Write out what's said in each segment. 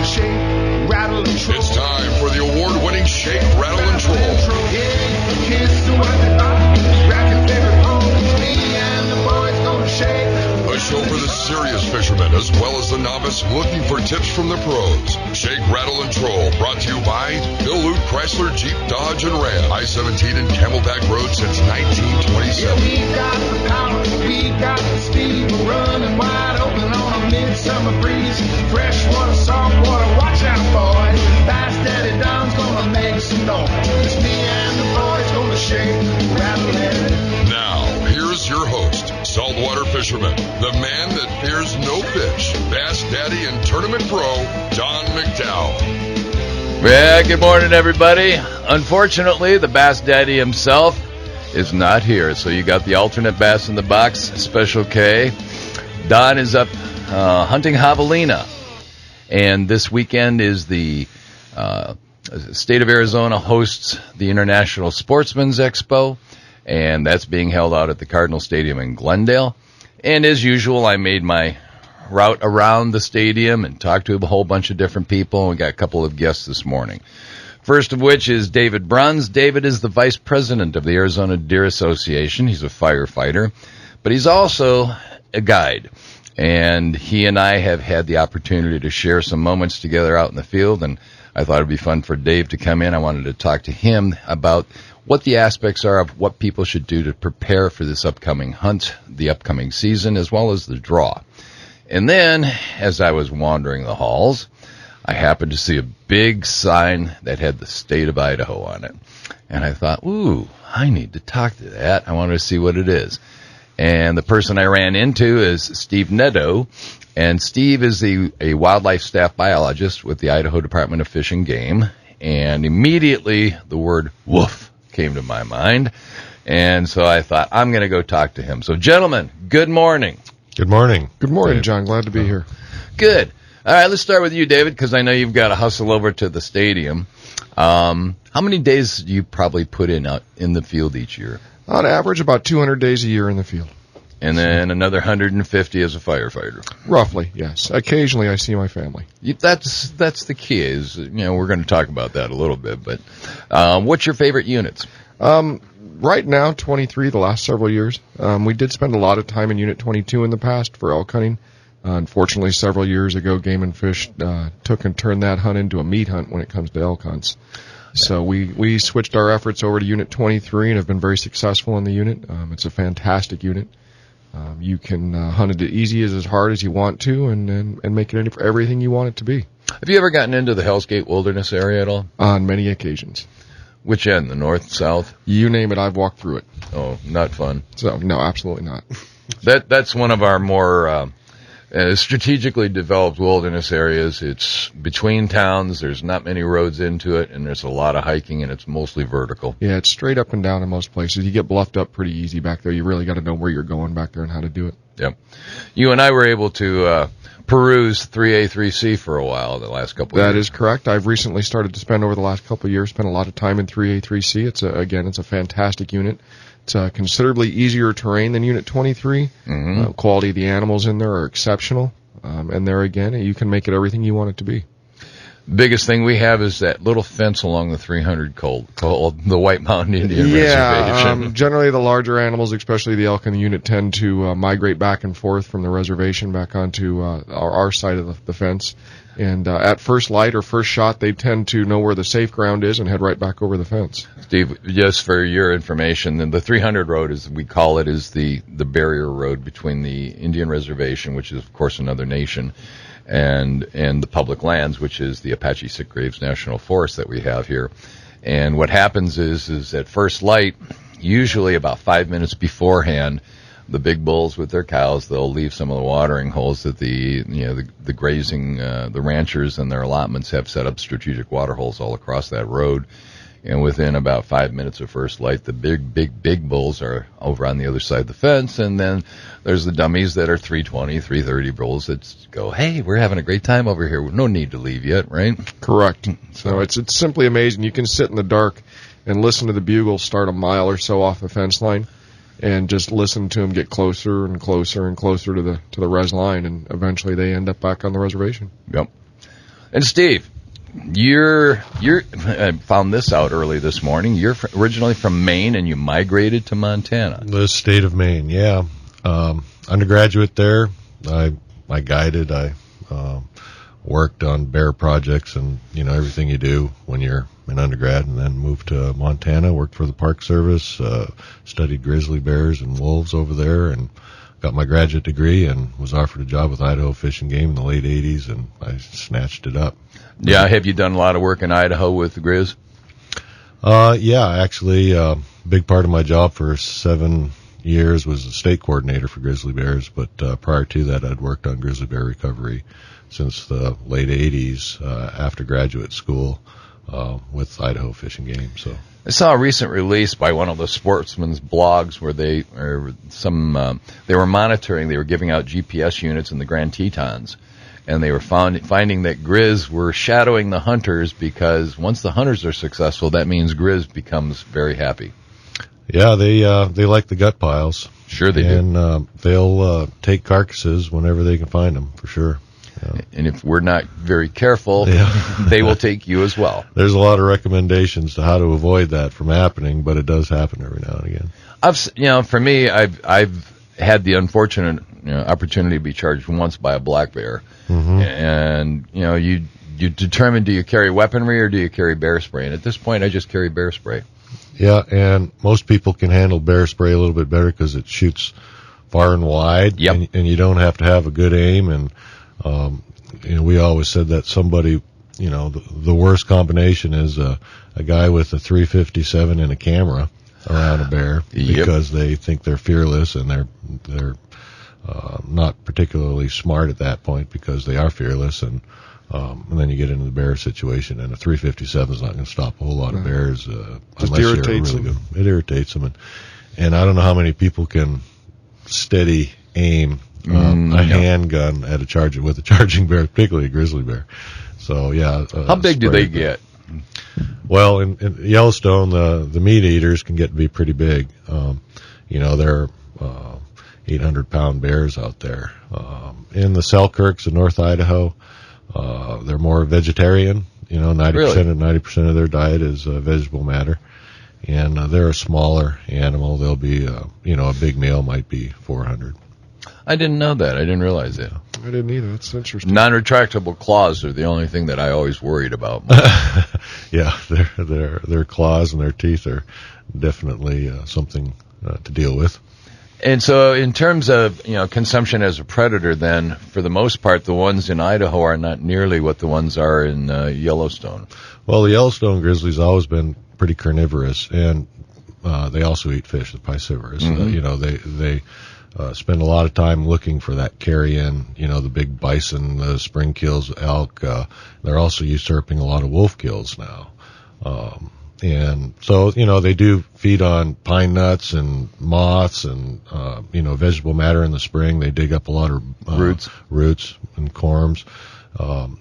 gonna shake, rattle, and troll. It's time for the award-winning Shake, Rattle, and Troll. Yeah, here's to what they thought. Grab your favorite pose. Me and the boys gonna shake. A show for the serious fishermen as well as the novice looking for tips from the pros. Shake, Rattle, and Troll, brought to you by Bill Luke Chrysler, Jeep, Dodge, and Ram. I-17 and Camelback Road since 1927. Yeah, we got the power, we got the speed. We're running wide open on a midsummer breeze. Freshwater, saltwater, watch out, boys. Bass Daddy Don's gonna make some noise. It's me and the boys gonna shake, rattle, and Now, here's your host, saltwater fisherman, the man that fears no fish, Bass Daddy and Tournament Pro, Don McDowell. Yeah, good morning, everybody. Unfortunately, the Bass Daddy himself is not here, so you got the alternate Bass in the Box, Special K. Don is up hunting javelina, and this weekend is the state of Arizona hosts the International Sportsman's Expo, and that's being held out at the Cardinal Stadium in Glendale. And as usual, I made my route around the stadium and talked to a whole bunch of different people, and we got a couple of guests this morning. First of which is David Bruns. David is the vice president of the Arizona Deer Association. He's a firefighter, but he's also a guide. And he and I have had the opportunity to share some moments together out in the field, and I thought it'd be fun for Dave to come in. I wanted to talk to him about what the aspects are of what people should do to prepare for this upcoming hunt, the upcoming season, as well as the draw. And then, as I was wandering the halls, I happened to see a big sign that had the state of Idaho on it. And I thought, ooh, I need to talk to that. I wanted to see what it is. And the person I ran into is Steve Neto. And Steve is a wildlife staff biologist with the Idaho Department of Fish and Game. And immediately the word woof came to my mind. And so I thought, I'm going to go talk to him. So, gentlemen, good morning. Good morning. Good morning, Dave. John. Glad to be here. Good. All right, let's start with you, David, because I know you've got to hustle over to the stadium. How many days do you probably put in out in the field each year? On average, about 200 days a year in the field. And then another 150 as a firefighter. Roughly, yes. Occasionally, I see my family. That's the key. Is we're going to talk about that a little bit. But what's your favorite units? Right now, 23. The last several years, we did spend a lot of time in Unit 22 in the past for elk hunting. Unfortunately, several years ago, Game and Fish took and turned that hunt into a meat hunt when it comes to elk hunts. So we switched our efforts over to Unit 23 and have been very successful in the unit. It's a fantastic unit. You can hunt it as easy as hard as you want to, and make it everything you want it to be. Have you ever gotten into the Hell's Gate Wilderness area at all? On many occasions. Which end? The north, south? You name it, I've walked through it. Oh, not fun. So no, absolutely not. That's one of our more strategically developed wilderness areas. It's between towns. There's not many roads into it, and there's a lot of hiking, and it's mostly vertical. Yeah, it's straight up and down in most places. You get bluffed up pretty easy back there. You really got to know where you're going back there and how to do it. Yep. You and I were able to peruse 3A, 3C for a while the last couple of years. That is correct. I've recently started to spend over the last couple of years, spent a lot of time in 3A, 3C. It's a fantastic unit. It's considerably easier terrain than Unit 23. Mm-hmm. Quality of the animals in there are exceptional. And there again, you can make it everything you want it to be. Biggest thing we have is that little fence along the 300 called the White Mountain Indian Reservation. Generally the larger animals, especially the elk in the unit, tend to migrate back and forth from the reservation back onto our side of the fence. And at first light or first shot, they tend to know where the safe ground is and head right back over the fence. Steve, just for your information, the 300 road, as we call it, is the barrier road between the Indian Reservation, which is, of course, another nation, and the public lands, which is the Apache Sitgraves National Forest that we have here. And what happens is at first light, usually about 5 minutes beforehand, the big bulls with their cows, they'll leave some of the watering holes that the grazing, the ranchers and their allotments have set up strategic water holes all across that road. And within about 5 minutes of first light, the big bulls are over on the other side of the fence. And then there's the dummies that are 320, 330 bulls that go, hey, we're having a great time over here. No need to leave yet, right? Correct. So it's simply amazing. You can sit in the dark and listen to the bugles start a mile or so off the fence line and just listen to them get closer and closer and closer to the res line. And eventually they end up back on the reservation. Yep. And Steve, I found this out early this morning. You're originally from Maine, and you migrated to Montana. The state of Maine, yeah. Undergraduate there. I guided. I worked on bear projects and, everything you do when you're an undergrad, and then moved to Montana, worked for the Park Service, studied grizzly bears and wolves over there, and got my graduate degree and was offered a job with Idaho Fish and Game in the late 80s, and I snatched it up. Yeah, have you done a lot of work in Idaho with the Grizz? Yeah, actually, big part of my job for 7 years was a state coordinator for grizzly bears, but prior to that, I'd worked on grizzly bear recovery since the late 80s after graduate school with Idaho Fish and Game. So I saw a recent release by one of the sportsmen's blogs where they were monitoring. They were giving out GPS units in the Grand Tetons, and they were finding that Grizz were shadowing the hunters, because once the hunters are successful, that means Grizz becomes very happy. Yeah, they like the gut piles. Sure they do. And they'll take carcasses whenever they can find them, for sure. Yeah. And if we're not very careful, they will take you as well. There's a lot of recommendations to how to avoid that from happening, but it does happen every now and again. For me, I've had the unfortunate opportunity to be charged once by a black bear, and you determine, do you carry weaponry or do you carry bear spray? And at this point, I just carry bear spray. Yeah, and most people can handle bear spray a little bit better because it shoots far and wide, and you don't have to have a good aim. And we always said that somebody, the worst combination is a guy with a .357 and a camera around a bear, because they think they're fearless, and they're not particularly smart at that point because they are fearless, and then you get into the bear situation, and a .357 is not going to stop a whole lot of bears unless you're really good. It irritates them, and I don't know how many people can steady aim a handgun at with a charging bear, particularly a grizzly bear. So yeah. How big do they get? Well, in Yellowstone, the meat eaters can get to be pretty big. There are 800-pound bears out there. In the Selkirks in North Idaho, they're more vegetarian. 90% of their diet is vegetable matter, and they're a smaller animal. They'll be, a big male might be 400. I didn't know that. I didn't realize that. I didn't either. That's interesting. Non-retractable claws are the only thing that I always worried about. Yeah, their claws and their teeth are definitely something to deal with. And so in terms of, consumption as a predator, then, for the most part, the ones in Idaho are not nearly what the ones are in Yellowstone. Well, the Yellowstone grizzly's always been pretty carnivorous, and they also eat fish, the piscivorous. They spend a lot of time looking for that carrion, the big bison, the spring kills, elk. They're also usurping a lot of wolf kills now. And so, they do feed on pine nuts and moths and, vegetable matter in the spring. They dig up a lot of roots and corms.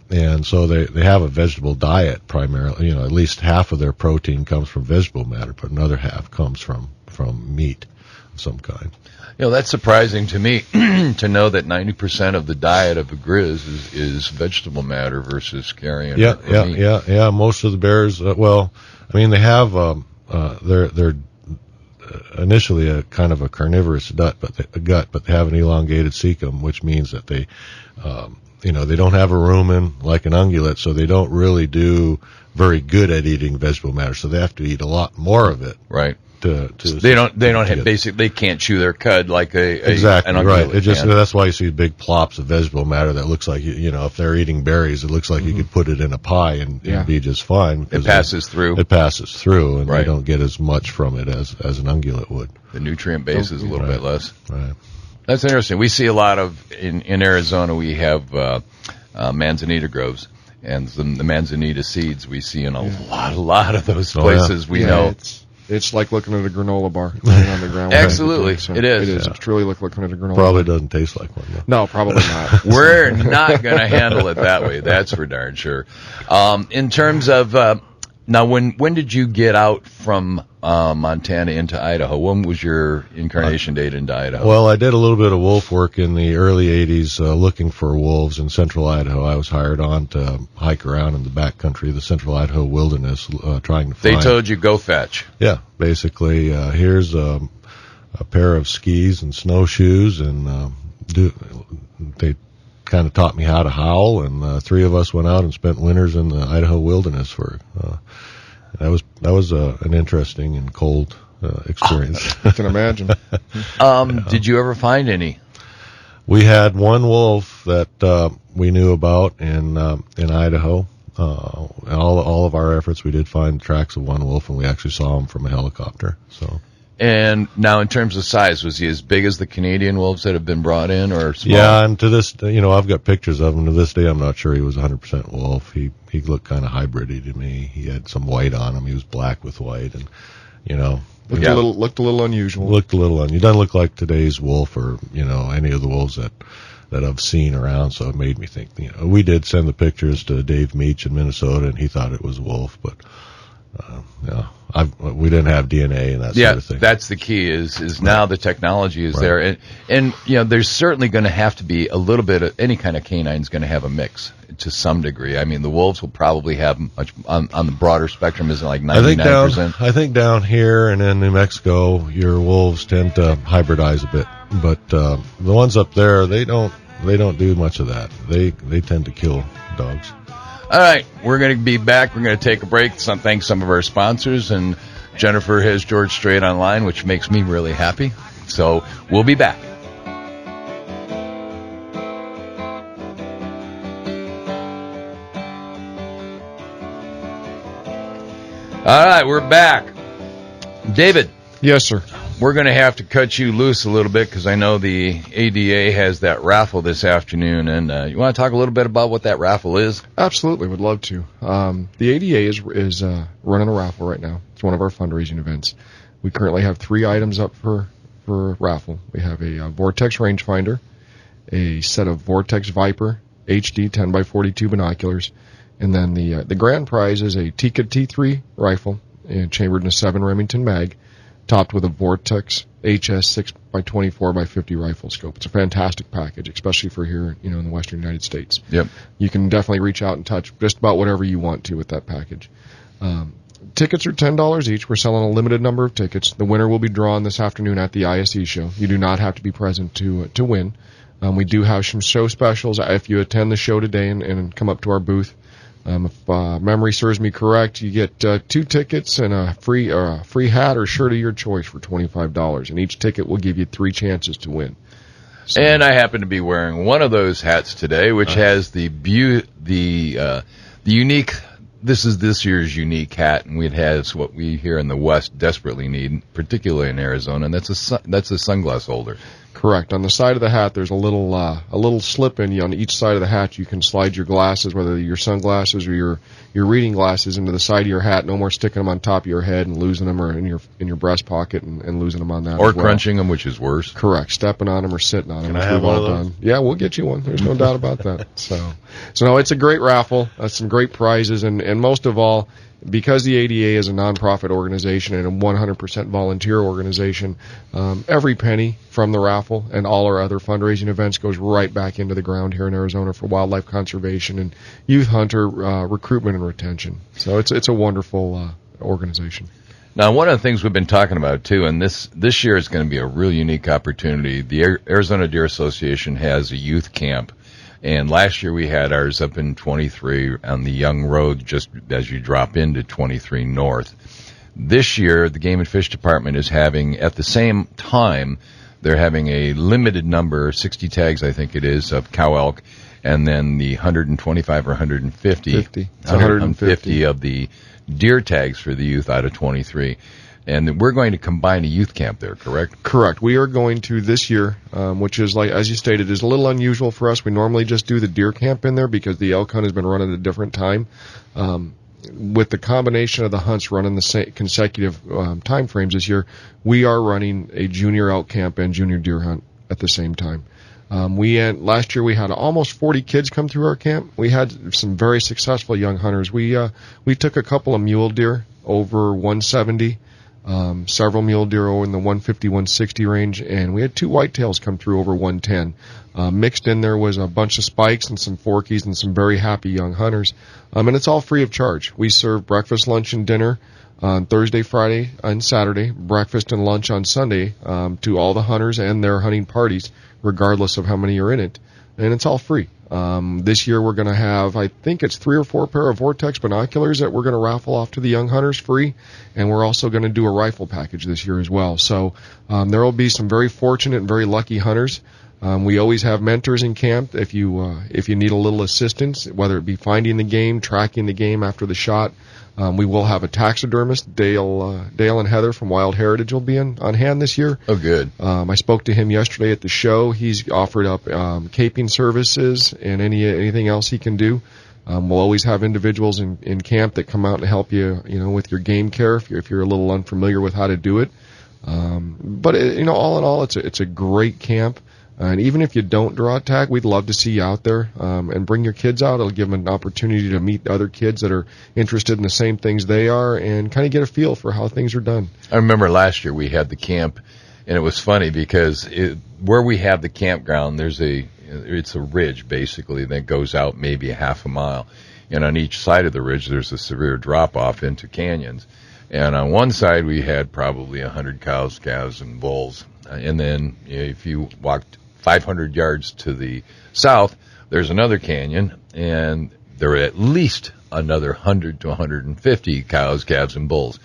And so they have a vegetable diet primarily. At least half of their protein comes from vegetable matter, but another half comes from meat of some kind. That's surprising to me to know that 90% of the diet of a Grizz is vegetable matter versus carrion. Yeah. Most of the bears, they have they're initially a kind of a carnivorous gut, but they have an elongated cecum, which means that they don't have a rumen like an ungulate, so they don't really do very good at eating vegetable matter. So they have to eat a lot more of it, right? They can't chew their cud like exactly an right. ungulate That's why you see big plops of vegetable matter that looks like if they're eating berries, it looks like you could put it in a pie and be just fine. It passes through. It passes through, and they don't get as much from it as an ungulate would. The nutrient base is a little bit less. Right. That's interesting. We see a lot of in Arizona. We have manzanita groves. And the manzanita seeds we see in a lot of those places. We know it's like looking at a granola bar laying on the ground. Absolutely, it is. It is. It's truly like looking at a granola Probably bar. Doesn't taste like one, though. No, probably not. We're not going to handle it that way. That's for darn sure. In terms of now, when did you get out from Montana into Idaho. When was your incarnation date into Idaho? Well, I did a little bit of wolf work in the early 80s looking for wolves in central Idaho. I was hired on to hike around in the backcountry, the central Idaho wilderness, trying to find... They told you, go fetch. Yeah, basically, here's a pair of skis and snowshoes, and they kind of taught me how to howl, and 3 of us went out and spent winters in the Idaho wilderness for... That was an interesting and cold experience. I can imagine. Did you ever find any? We had one wolf that we knew about in Idaho. All of our efforts, we did find tracks of one wolf, and we actually saw him from a helicopter. So. And now, in terms of size, was he as big as the Canadian wolves that have been brought in, or small? Yeah, and to this, I've got pictures of him. To this day, I'm not sure he was 100% wolf. He looked kind of hybridy to me. He had some white on him. He was black with white, and looked a little unusual. Looked a little unusual. He doesn't look like today's wolf, or any of the wolves that I've seen around. So it made me think. We did send the pictures to Dave Meach in Minnesota, and he thought it was a wolf, but. We didn't have DNA and that sort of thing. Yeah, that's the key. Is now the technology is there, and there's certainly going to have to be a little bit of any kind of canine is going to have a mix to some degree. I mean, the wolves will probably have much on the broader spectrum. Is it like 99%? I think down here and in New Mexico, your wolves tend to hybridize a bit, but the ones up there, they don't do much of that. They tend to kill dogs. All right, we're going to be back. We're going to take a break. Thank some of our sponsors, and Jennifer has George Strait online, which makes me really happy. So we'll be back. All right, we're back. David. Yes, sir. We're going to have to cut you loose a little bit because I know the ADA has that raffle this afternoon, and you want to talk a little bit about what that raffle is? Absolutely, would love to. The ADA is running a raffle right now. It's one of our fundraising events. We currently have 3 items up for raffle. We have a Vortex rangefinder, a set of Vortex Viper HD 10x42 binoculars, and then the grand prize is a Tikka T3 rifle chambered in a 7 Remington mag, topped with a Vortex HS 6x24x50 rifle scope. It's a fantastic package, especially for here, in the western United States. Yep. You can definitely reach out and touch just about whatever you want to with that package. Tickets are $10 each. We're selling a limited number of tickets. The winner will be drawn this afternoon at the ISE show. You do not have to be present to win. We do have some show specials. If you attend the show today and come up to our booth, if memory serves me correct, you get 2 tickets and a free hat or shirt of your choice for $25, and each ticket will give you 3 chances to win. So. And I happen to be wearing one of those hats today, which has the unique. This is this year's unique hat, and it has what we here in the West desperately need, particularly in Arizona, and that's a sunglass holder. Correct. On the side of the hat, there's a little slip in on each side of the hat. You can slide your glasses, whether your sunglasses or your reading glasses, into the side of your hat. No more sticking them on top of your head and losing them, or in your breast pocket and losing them on that. Or crunching them, which is worse. Correct. Stepping on them or sitting on them. Can I have one of those? Yeah, we'll get you one. There's no doubt about that. So no, it's a great raffle. Some great prizes, and most of all, because the ADA is a nonprofit organization and a 100% volunteer organization, every penny from the raffle and all our other fundraising events goes right back into the ground here in Arizona for wildlife conservation and youth hunter recruitment and retention. So it's a wonderful organization. Now, one of the things we've been talking about, too, and this year is going to be a real unique opportunity. The Arizona Deer Association has a youth camp. And last year we had ours up in 23 on the Young Road, just as you drop into 23 North. This year, the Game and Fish Department is having, at the same time, they're having a limited number, 60 tags I think it is, of cow elk, and then the 125 or 150 of the deer tags for the youth out of 23. And we're going to combine a youth camp there, correct? Correct. We are going to this year, which is, like as you stated, is a little unusual for us. We normally just do the deer camp in there because the elk hunt has been run at a different time. With the combination of the hunts running the consecutive time frames this year, we are running a junior elk camp and junior deer hunt at the same time. Last year we had almost 40 kids come through our camp. We had some very successful young hunters. We took a couple of mule deer over 170. several mule deer in the 150, 160 range, and we had 2 whitetails come through over 110. Mixed in there was a bunch of spikes and some forkies and some very happy young hunters. And it's all free of charge. We serve breakfast, lunch, and dinner on Thursday, Friday, and Saturday, breakfast and lunch on Sunday to all the hunters and their hunting parties, regardless of how many are in it. And it's all free. This year we're going to have, I think it's 3 or 4 pair of Vortex binoculars that we're going to raffle off to the young hunters free, and we're also going to do a rifle package this year as well. So there will be some very fortunate and very lucky hunters. We always have mentors in camp if you need a little assistance, whether it be finding the game, tracking the game after the shot. We will have a taxidermist. Dale and Heather from Wild Heritage will be on hand this year. Oh, good. I spoke to him yesterday at the show. He's offered up caping services and anything else he can do. We'll always have individuals in camp that come out and help you, with your game care if you're a little unfamiliar with how to do it. But all in all, it's a great camp. And even if you don't draw a tag, we'd love to see you out there and bring your kids out. It'll give them an opportunity to meet other kids that are interested in the same things they are and kind of get a feel for how things are done. I remember last year we had the camp, and it was funny because where we have the campground, it's a ridge basically that goes out maybe a half a mile. And on each side of the ridge, there's a severe drop-off into canyons. And on one side, we had probably 100 cows, calves, and bulls. And then if you walked 500 yards to the south, there's another canyon, and there are at least another 100 to 150 cows, calves, and bulls.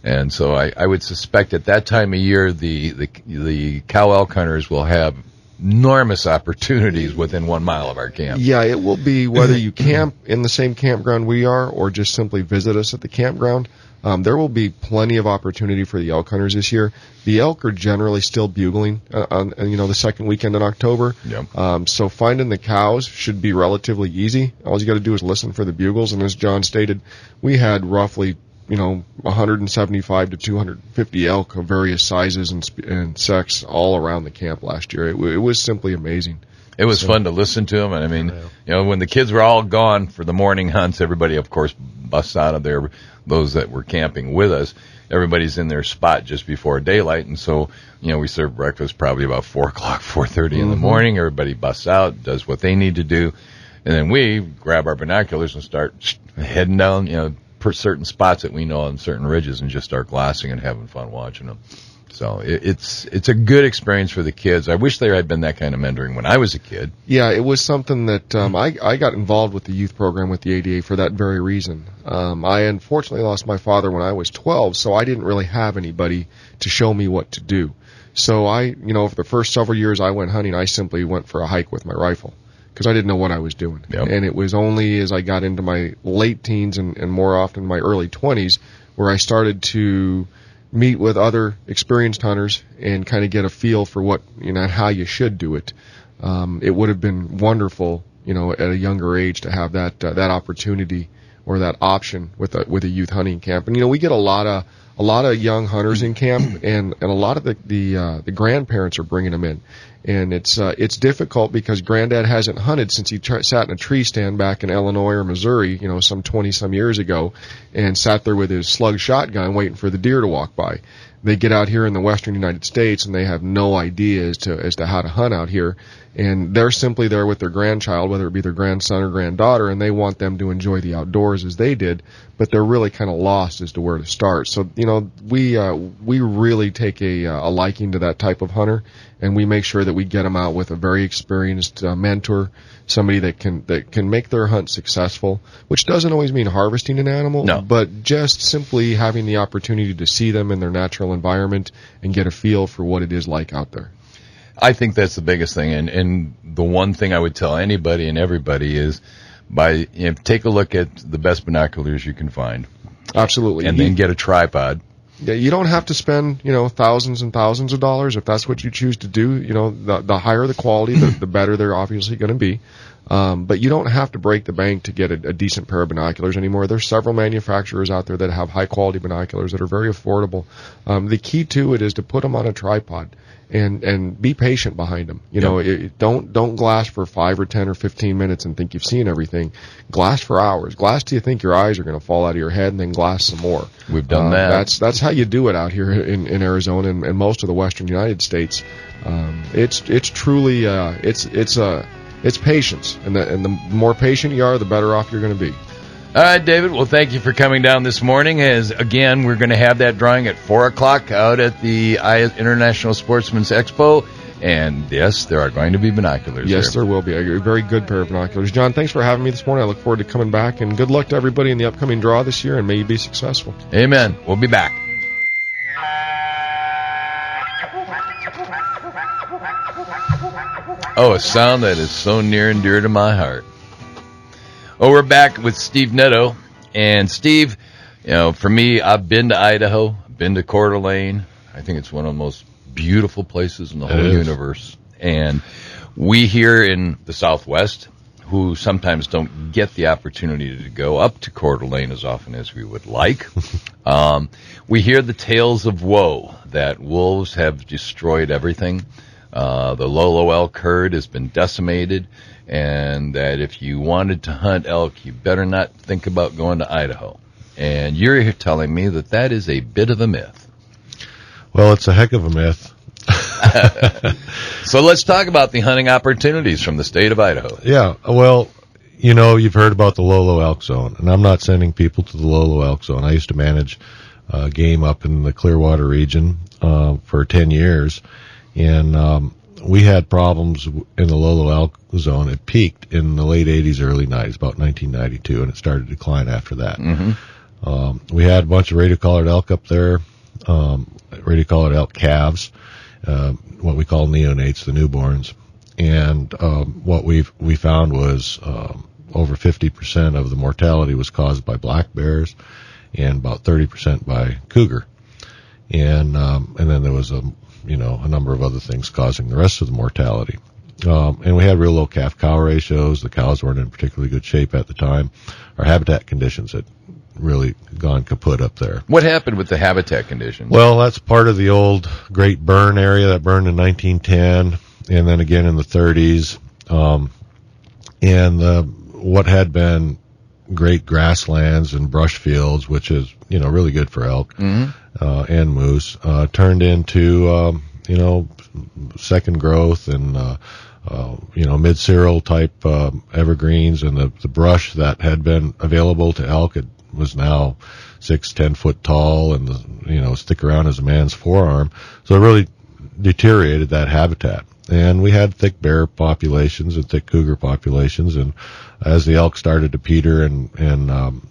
And so I would suspect at that time of year, the cow elk hunters will have enormous opportunities within 1 mile of our camp. Yeah, it will be whether you camp in the same campground we are or just simply visit us at the campground. There will be plenty of opportunity for the elk hunters this year. The elk are generally still bugling on the second weekend in October. Yep. So finding the cows should be relatively easy. All you got to do is listen for the bugles. And as John stated, we had roughly 175 to 250 elk of various sizes and sex all around the camp last year. It was simply amazing. It was fun to listen to them. And I mean, when the kids were all gone for the morning hunts, everybody, of course, busts out of there. Those that were camping with us, everybody's in their spot just before daylight. And so, we serve breakfast probably about 4 o'clock, 4:30 in the morning. Everybody busts out, does what they need to do. And then we grab our binoculars and start heading down, per certain spots that we know on certain ridges and just start glassing and having fun watching them. So it's a good experience for the kids. I wish there had been that kind of mentoring when I was a kid. Yeah, it was something that I got involved with the youth program with the ADA for that very reason. I unfortunately lost my father when I was 12, so I didn't really have anybody to show me what to do. So for the first several years I went hunting, I simply went for a hike with my rifle because I didn't know what I was doing. Yep. And it was only as I got into my late teens and more often my early 20s where I started to meet with other experienced hunters and kind of get a feel for what, how you should do it. It would have been wonderful, at a younger age to have that opportunity or that option with a youth hunting camp. And, we get a lot of young hunters in camp and a lot of the grandparents are bringing them in. And it's difficult because Granddad hasn't hunted since he sat in a tree stand back in Illinois or Missouri, some 20-some years ago, and sat there with his slug shotgun waiting for the deer to walk by. They get out here in the western United States and they have no idea as to how to hunt out here. And they're simply there with their grandchild, whether it be their grandson or granddaughter, and they want them to enjoy the outdoors as they did, but they're really kind of lost as to where to start. So, we really take a liking to that type of hunter, and we make sure that we get them out with a very experienced mentor, somebody that can make their hunt successful, which doesn't always mean harvesting an animal, no, but just simply having the opportunity to see them in their natural environment and get a feel for what it is like out there. I think that's the biggest thing, and the one thing I would tell anybody and everybody is take a look at the best binoculars you can find. Absolutely. And then get a tripod. Yeah, you don't have to spend, thousands and thousands of dollars if that's what you choose to do. The higher the quality, the better they're obviously going to be. But you don't have to break the bank to get a decent pair of binoculars anymore. There's several manufacturers out there that have high-quality binoculars that are very affordable. The key to it is to put them on a tripod and be patient behind them. You know, don't glass for 5 or 10 or 15 minutes and think you've seen everything. Glass for hours. Glass till you think your eyes are going to fall out of your head, and then glass some more. We've done that. That's how you do it out here in Arizona and most of the western United States. It's truly it's patience, and the more patient you are, the better off you're going to be. All right, David. Well, thank you for coming down this morning. As again, we're going to have that drawing at 4:00 out at the International Sportsman's Expo. And yes, there are going to be binoculars. Yes, there will be a very good pair of binoculars. John, thanks for having me this morning. I look forward to coming back, and good luck to everybody in the upcoming draw this year, and may you be successful. Amen. We'll be back. Oh, a sound that is so near and dear to my heart. Oh, we're back with Steve Netto. And Steve, you know, for me, I've been to Idaho, been to Coeur d'Alene. I think it's one of the most beautiful places in the whole universe. And we here in the Southwest, who sometimes don't get the opportunity to go up to Coeur d'Alene as often as we would like, we hear the tales of woe that wolves have destroyed everything. The Lolo elk herd has been decimated, and that if you wanted to hunt elk, you better not think about going to Idaho. And you're here telling me that that is a bit of a myth. Well, it's a heck of a myth. So let's talk about the hunting opportunities from the state of Idaho. Yeah, well, you know, you've heard about the Lolo Elk Zone, and I'm not sending people to the Lolo Elk Zone. I used to manage game up in the Clearwater region for 10 years, and we had problems in the Lolo Elk Zone. It peaked in the late 80s, early 90s, about 1992, and it started to decline after that. Mm-hmm. We had a bunch of radio-collared elk up there, radio-collared elk calves, what we call neonates, the newborns. And what we found was over 50% of the mortality was caused by black bears and about 30% by cougar. And then there was a number of other things causing the rest of the mortality. And we had real low calf-cow ratios. The cows weren't in particularly good shape at the time. Our habitat conditions had really gone kaput up there. What happened with the habitat conditions? Well, that's part of the old Great Burn area that burned in 1910, and then again in the 30s. What had been great grasslands and brush fields, which is, really good for elk and moose, turned into, second growth and, mid-cereal type evergreens, and the brush that had been available to elk was now 6-10 foot tall and stick around as a man's forearm. So it really deteriorated that habitat. And we had thick bear populations and thick cougar populations, and as the elk started to peter and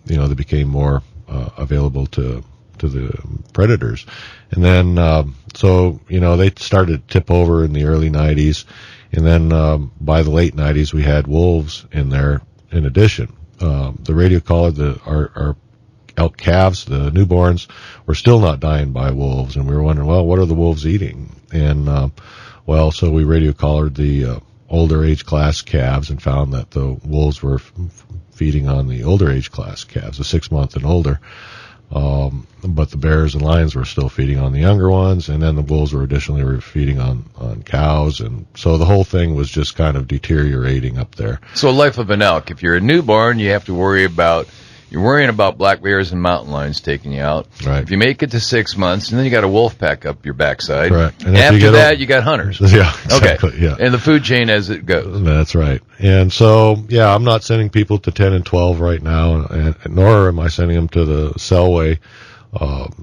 they became more available to the predators. And then they started to tip over in the early 90s, and then by the late 90s we had wolves in there in addition. The radio collared, our elk calves, the newborns, were still not dying by wolves, and we were wondering, well, what are the wolves eating? And so we radio collared the older age class calves and found that the wolves were feeding on the older age class calves, the 6 month and older. But the bears and lions were still feeding on the younger ones, and then the wolves were additionally feeding on cows, and so the whole thing was just kind of deteriorating up there. So life of an elk, if you're a newborn, you have to worry about, you're worrying about black bears and mountain lions taking you out. Right. If you make it to 6 months, and then you got a wolf pack up your backside. Correct. And after that, you got hunters. Yeah, exactly. Okay. Yeah. And the food chain as it goes. That's right. And so, I'm not sending people to 10 and 12 right now, and nor am I sending them to the Selway.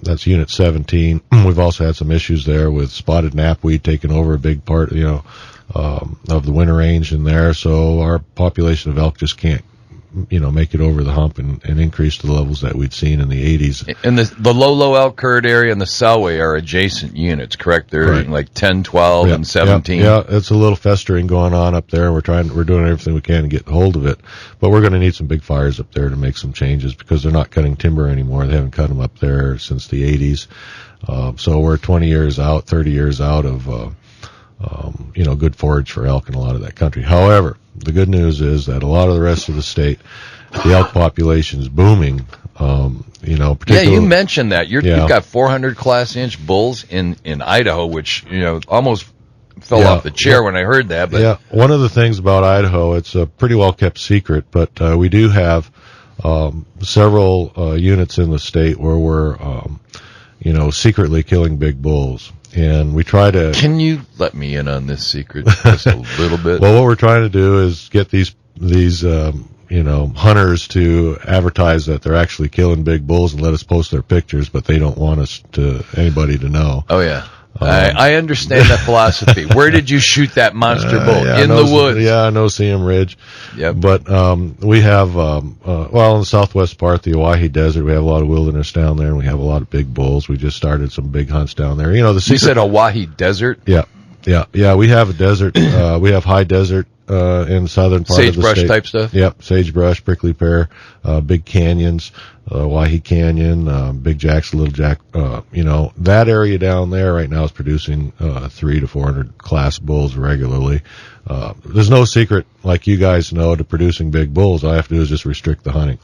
That's Unit 17. We've also had some issues there with spotted knapweed taking over a big part, of the winter range in there. So our population of elk just can't, make it over the hump and increase to the levels that we'd seen in the 80s. And the Lolo elk herd area and the Selway are adjacent units, correct? They're right. like 10, 12, and 17. Yeah, it's a little festering going on up there. We're doing everything we can to get hold of it. But we're going to need some big fires up there to make some changes because they're not cutting timber anymore. They haven't cut them up there since the 80s. So we're 20 years out, 30 years out of good forage for elk in a lot of that country. However, the good news is that a lot of the rest of the state, the elk population is booming. Particularly, you mentioned that. You've got 400 class inch bulls in Idaho, which, almost fell off the chair when I heard that. But yeah, one of the things about Idaho, it's a pretty well kept secret, but we do have several units in the state where we're, secretly killing big bulls. And we try to... Can you let me in on this secret just a little bit? Well, what we're trying to do is get these hunters to advertise that they're actually killing big bulls and let us post their pictures, but they don't want anybody to know. Oh, yeah. I understand that philosophy. Where did you shoot that monster bull? In the woods. Yeah, Noseam Ridge. Yep. But we have, in the southwest part, the Owyhee Desert, we have a lot of wilderness down there, and we have a lot of big bulls. We just started some big hunts down there. You said Owyhee Desert? Yeah. We have a desert. We have high desert in southern part of the state. Sagebrush type stuff? Yep, sagebrush, prickly pear, big canyons, Owyhee Canyon, Big Jack's, Little Jack. That area down there right now is producing 300 to 400 class bulls regularly. There's no secret, like you guys know, to producing big bulls. All I have to do is just restrict the hunting.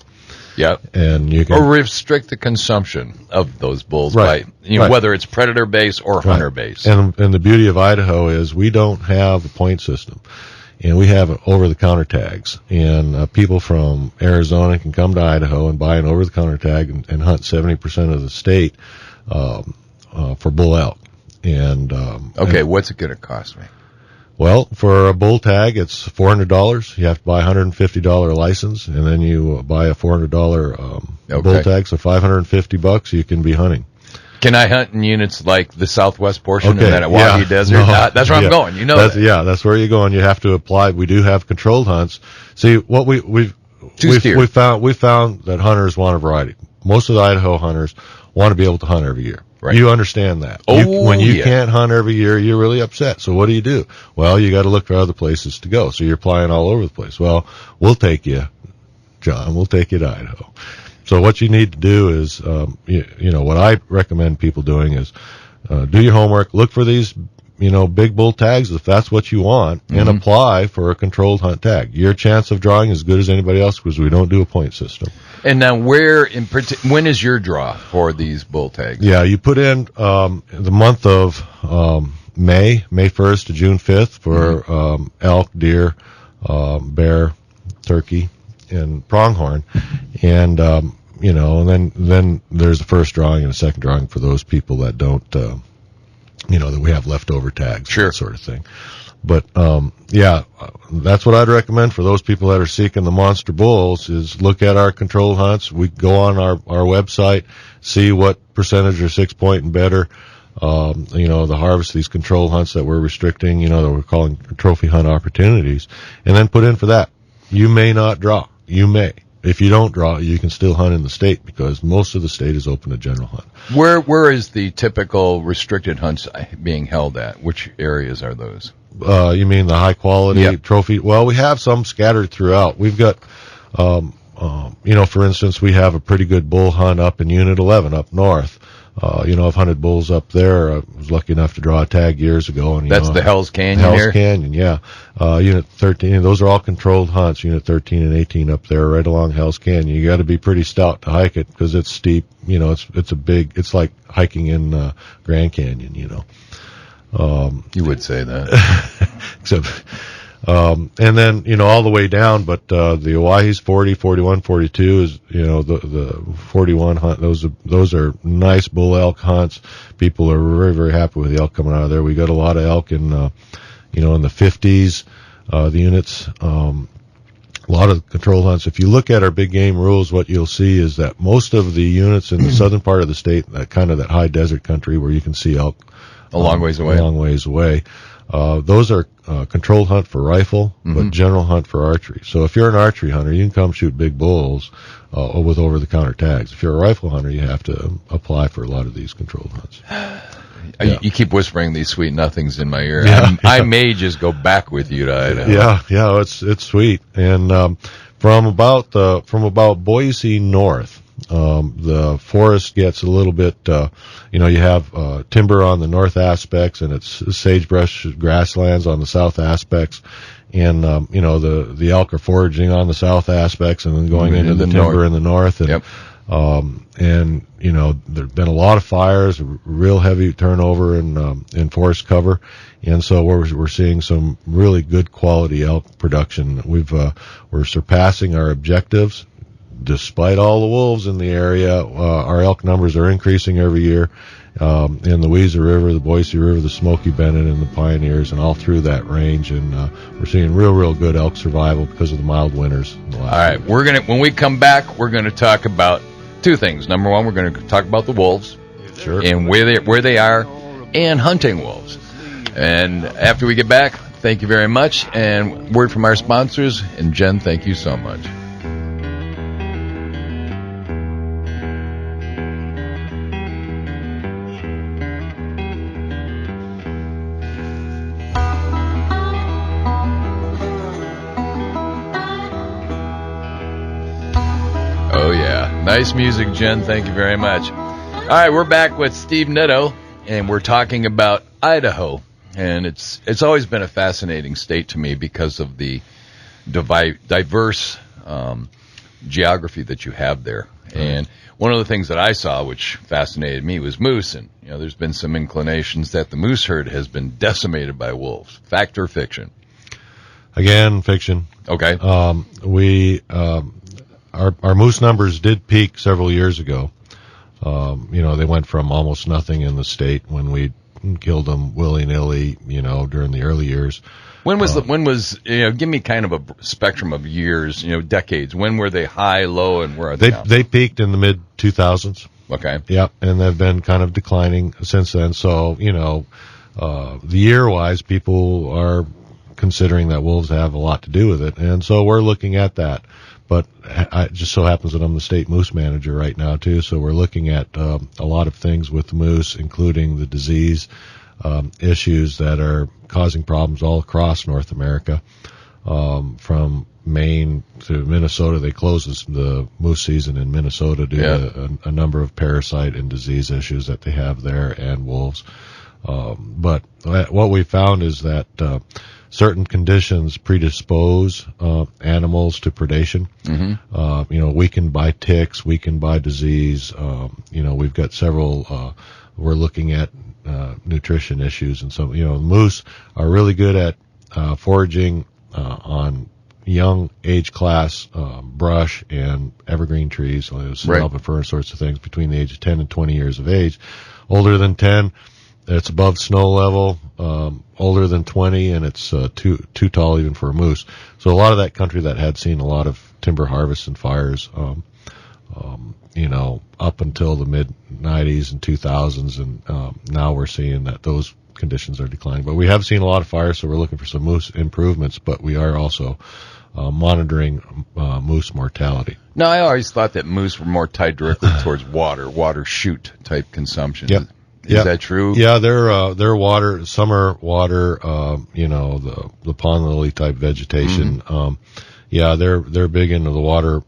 Yep. And you can or restrict the consumption of those bulls right. by whether it's predator based or hunter based. And the beauty of Idaho is we don't have a point system. And we have over-the-counter tags. And people from Arizona can come to Idaho and buy an over-the-counter tag and hunt 70% of the state for bull elk. And what's it going to cost me? Well, for a bull tag, it's $400. You have to buy a $150 license, and then you buy a $400 bull tag. So $550, you can be hunting. Can I hunt in units like the southwest portion and then at Owyhee Desert? No, that's where I'm going. That. Yeah, that's where you're going. You have to apply. We do have controlled hunts. See, what we found that hunters want a variety. Most of the Idaho hunters want to be able to hunt every year. Right. You understand that. When you can't hunt every year, you're really upset. So what do? Well, you got to look for other places to go. So you're applying all over the place. Well, we'll take you, John. We'll take you to Idaho. So what you need to do is, what I recommend people doing is do your homework, look for these, big bull tags if that's what you want, and apply for a controlled hunt tag. Your chance of drawing is as good as anybody else because we don't do a point system. And now when is your draw for these bull tags? Yeah, you put in the month of May 1st to June 5th for elk, deer, bear, turkey, and pronghorn. And and then there's the first drawing and a second drawing for those people that don't, that we have leftover tags, sure, that sort of thing. But that's what I'd recommend for those people that are seeking the monster bulls is look at our control hunts. We go on our website, see what percentage are 6 point and better. The harvest, these control hunts that we're restricting, that we're calling trophy hunt opportunities, and then put in for that. You may not draw. You may. If you don't draw, you can still hunt in the state because most of the state is open to general hunt. Where is the typical restricted hunts being held at? Which areas are those? You mean the high quality trophy? Well, we have some scattered throughout. We've got, for instance, we have a pretty good bull hunt up in Unit 11 up north. I've hunted bulls up there. I was lucky enough to draw a tag years ago. And, that's the Hell's Canyon Hell's Canyon, yeah. Unit 13, those are all controlled hunts, Unit 13 and 18 up there right along Hell's Canyon. You got to be pretty stout to hike it because it's steep. It's like hiking in Grand Canyon, You would say that. Except... and then, all the way down, but, the Owyhee's 40, 41, 42 is, the 41 hunt, those are nice bull elk hunts. People are very, very happy with the elk coming out of there. We got a lot of elk in, in the 50s, the units, a lot of control hunts. If you look at our big game rules, what you'll see is that most of the units in the southern part of the state, that high desert country where you can see elk a long ways away. Those are controlled hunt for rifle, but general hunt for archery. So if you're an archery hunter, you can come shoot big bulls with over-the-counter tags. If you're a rifle hunter, you have to apply for a lot of these controlled hunts. You keep whispering these sweet nothings in my ear. Yeah. I may just go back with you to Idaho. Yeah, it's sweet. And from about Boise north, The forest gets a little bit, you have timber on the north aspects, and it's sagebrush grasslands on the south aspects. And, the elk are foraging on the south aspects and then going into the timber in the north. And, yep. There've been a lot of fires, real heavy turnover in forest cover. And so we're seeing some really good quality elk production. We're surpassing our objectives. Despite all the wolves in the area, our elk numbers are increasing every year. In the Weezer River, the Boise River, the Smoky Bennett, and the Pioneers, and all through that range. And we're seeing real good elk survival because of the mild winters. All right, when we come back, we're going to talk about two things. Number one, we're going to talk about the wolves, sure, and where they are, and hunting wolves. And after we get back, thank you very much, and word from our sponsors. And Jen, thank you so much. Oh, yeah. Nice music, Jen. Thank you very much. All right, we're back with Steve Netto, and we're talking about Idaho. And it's always been a fascinating state to me because of the diverse geography that you have there. And one of the things that I saw, which fascinated me, was moose. And, there's been some inclinations that the moose herd has been decimated by wolves. Fact or fiction? Again, fiction. Okay. Our moose numbers did peak several years ago. They went from almost nothing in the state when we killed them willy-nilly, during the early years. When was give me kind of a spectrum of years, decades. When were they high, low, and where are they now? They peaked in the mid-2000s. Okay. Yep, and they've been kind of declining since then. So, the year-wise, people are considering that wolves have a lot to do with it. And so we're looking at that. But it just so happens that I'm the state moose manager right now, too. So we're looking at a lot of things with the moose, including the disease issues that are causing problems all across North America. From Maine to Minnesota, they close the moose season in Minnesota due to a number of parasite and disease issues that they have there, and wolves. But what we found is that certain conditions predispose animals to predation. Mm-hmm. Weakened by ticks, weakened by disease. We've got several. We're looking at nutrition issues, and so moose are really good at foraging on young age class brush and evergreen trees, alfalfa, fir, sorts of things between the age of 10 and 20 years of age. Older than 10. It's above snow level, older than 20, and it's too tall even for a moose. So a lot of that country that had seen a lot of timber harvests and fires, up until the mid-90s and 2000s, and now we're seeing that those conditions are declining. But we have seen a lot of fires, so we're looking for some moose improvements, but we are also monitoring moose mortality. Now, I always thought that moose were more tied directly towards water chute type consumption. Yep. Is that true? Yeah, they're water, summer water, the pond lily type vegetation. Mm-hmm. They're big into the water,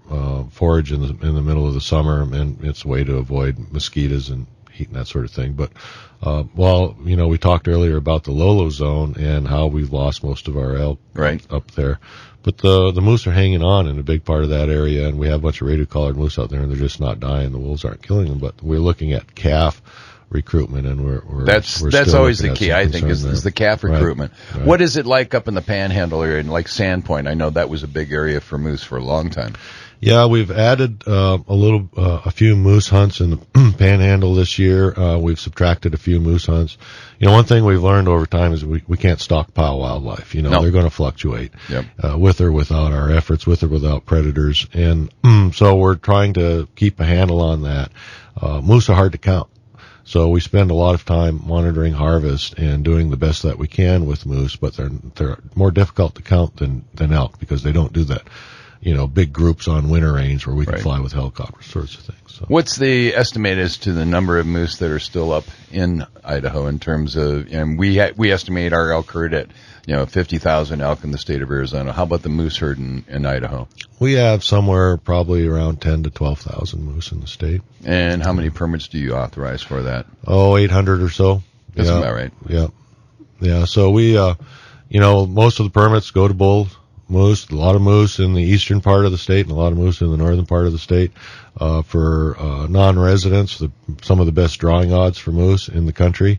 forage in the middle of the summer, and it's a way to avoid mosquitoes and heat and that sort of thing. But, we talked earlier about the Lolo zone and how we've lost most of our elk up there. But the moose are hanging on in a big part of that area, and we have a bunch of radio-collared moose out there, and they're just not dying. The wolves aren't killing them, but we're looking at calf recruitment, and we're that's always the key, I think, is the calf recruitment. Right. What is it like up in the Panhandle area, like Sandpoint? I know that was a big area for moose for a long time. Yeah, we've added a few moose hunts in the Panhandle this year. We've subtracted a few moose hunts. One thing we've learned over time is we can't stockpile wildlife. No. They're going to fluctuate. Yep. With or without our efforts, with or without predators, and so we're trying to keep a handle on that. Moose are hard to count. So we spend a lot of time monitoring harvest and doing the best that we can with moose, but they're more difficult to count than elk because they don't do that. big groups on winter range where we can Right. fly with helicopters, sorts of things. So. What's the estimate as to the number of moose that are still up in Idaho in terms of, and we estimate our elk herd at, 50,000 elk in the state of Arizona. How about the moose herd in Idaho? We have somewhere probably around 10 to 12,000 moose in the state. And how many permits do you authorize for that? 800 or so. That's yeah. about right. Yeah. Yeah. So we, most of the permits go to bull moose, a lot of moose in the eastern part of the state and a lot of moose in the northern part of the state. For non-residents, some of the best drawing odds for moose in the country.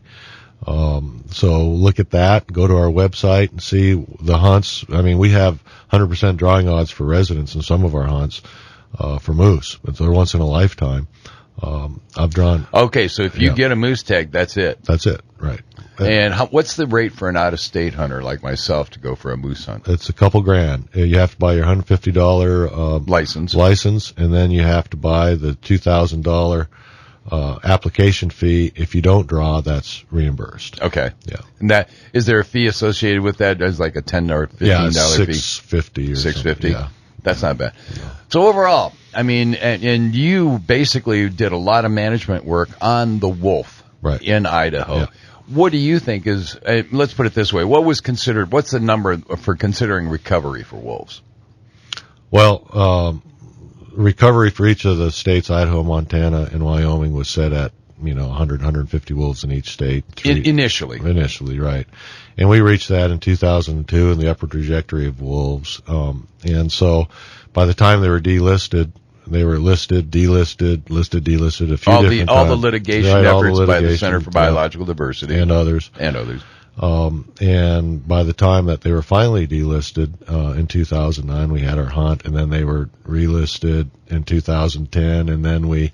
So look at that, go to our website and see the hunts. I mean, we have 100% drawing odds for residents in some of our hunts, for moose, but they're once in a lifetime. I've drawn. Okay, so if you get a moose tag, that's it. That's it, right. And what's the rate for an out-of-state hunter like myself to go for a moose hunt? It's a couple grand. You have to buy your $150 license, and then you have to buy the $2,000 application fee. If you don't draw, that's reimbursed. Okay. Yeah. And is there a fee associated with that? There's like a $10 or $15 fee. $650 or $650. Yeah. That's not bad. Yeah. So overall, I mean, and you basically did a lot of management work on the wolf in Idaho. Yeah. What do you think is, let's put it this way, what's the number for considering recovery for wolves? Well, recovery for each of the states, Idaho, Montana, and Wyoming, was set at, 100, 150 wolves in each state. Initially, right. And we reached that in 2002 in the upward trajectory of wolves. And so by the time they were delisted, they were listed, delisted, listed, delisted, a few different times. All the litigation efforts by the Center for Biological Diversity. And others. And by the time that they were finally delisted, in 2009, we had our hunt, and then they were relisted in 2010, and then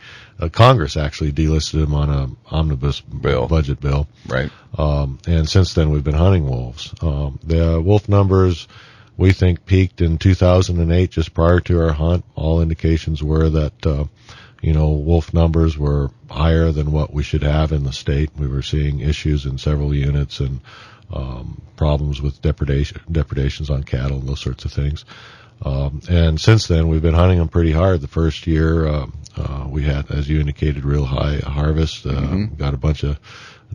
Congress actually delisted them on a omnibus budget bill. Right. And since then we've been hunting wolves. The wolf numbers, we think, peaked in 2008, just prior to our hunt. All indications were that, wolf numbers were higher than what we should have in the state. We were seeing issues in several units and problems with depredations on cattle and those sorts of things. And since then, we've been hunting them pretty hard. The first year, we had, as you indicated, real high harvest. Got a bunch of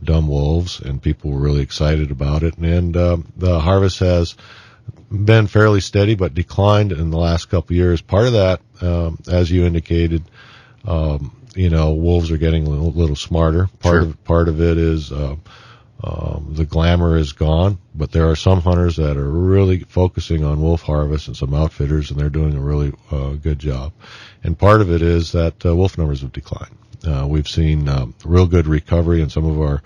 dumb wolves, and people were really excited about it. And the harvest has been fairly steady, but declined in the last couple of years. Part of that, as you indicated, wolves are getting a little smarter. Part of it is the glamour is gone, but there are some hunters that are really focusing on wolf harvest, and some outfitters, and they're doing a really good job. And part of it is that wolf numbers have declined. We've seen real good recovery in some of our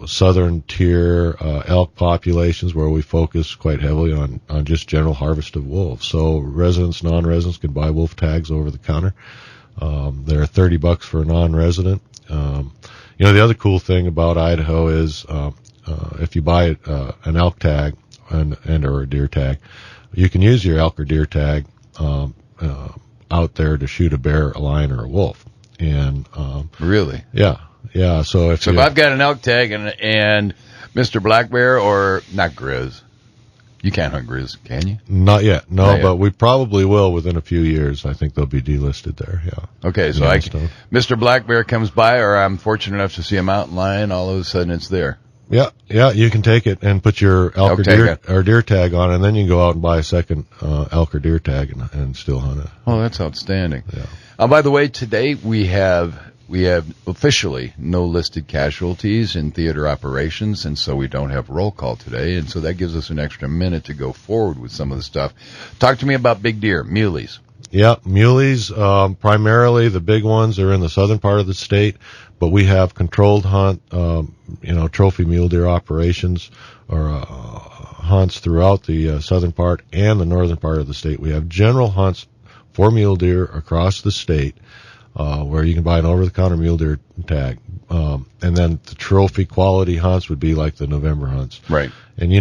southern tier elk populations, where we focus quite heavily on just general harvest of wolves. So residents, non-residents can buy wolf tags over the counter. They're $30 for a non-resident. The other cool thing about Idaho is if you buy an elk tag and or a deer tag, you can use your elk or deer tag out there to shoot a bear, a lion, or a wolf. And really, yeah. So if I've got an elk tag and Mr. Black Bear, or not Grizz, you can't hunt Grizz, can you? Not yet, no. Not yet. But we probably will within a few years. I think they'll be delisted there. Yeah. Okay, so Mr. Black Bear comes by, or I'm fortunate enough to see a mountain lion. All of a sudden, it's there. Yeah. You can take it and put your elk or deer tag on, and then you can go out and buy a second elk or deer tag and still hunt it. Oh, that's outstanding. Yeah. By the way, today we have officially no listed casualties in theater operations, and so we don't have roll call today, and so that gives us an extra minute to go forward with some of the stuff. Talk to me about big deer, muleys. Yeah, muleys, primarily the big ones are in the southern part of the state, but we have controlled hunt, trophy mule deer operations or hunts throughout the southern part and the northern part of the state. We have general hunts for mule deer across the state, where you can buy an over-the-counter mule deer tag. And then the trophy quality hunts would be like the November hunts. Right. And,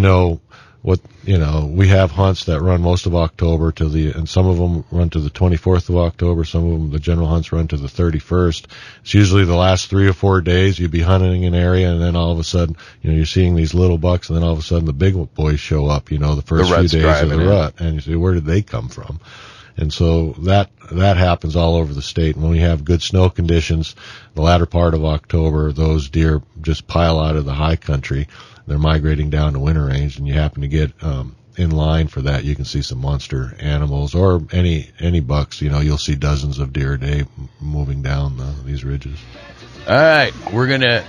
we have hunts that run most of October and some of them run to the 24th of October. Some of them, the general hunts, run to the 31st. It's usually the last 3 or 4 days you'd be hunting an area, and then all of a sudden, you're seeing these little bucks, and then all of a sudden the big boys show up, the first few days of the rut, and you say, where did they come from? And so that happens all over the state. And when we have good snow conditions, the latter part of October, those deer just pile out of the high country. They're migrating down to winter range, and you happen to get in line for that. You can see some monster animals or any bucks. You'll see dozens of deer a day moving down these ridges. All right,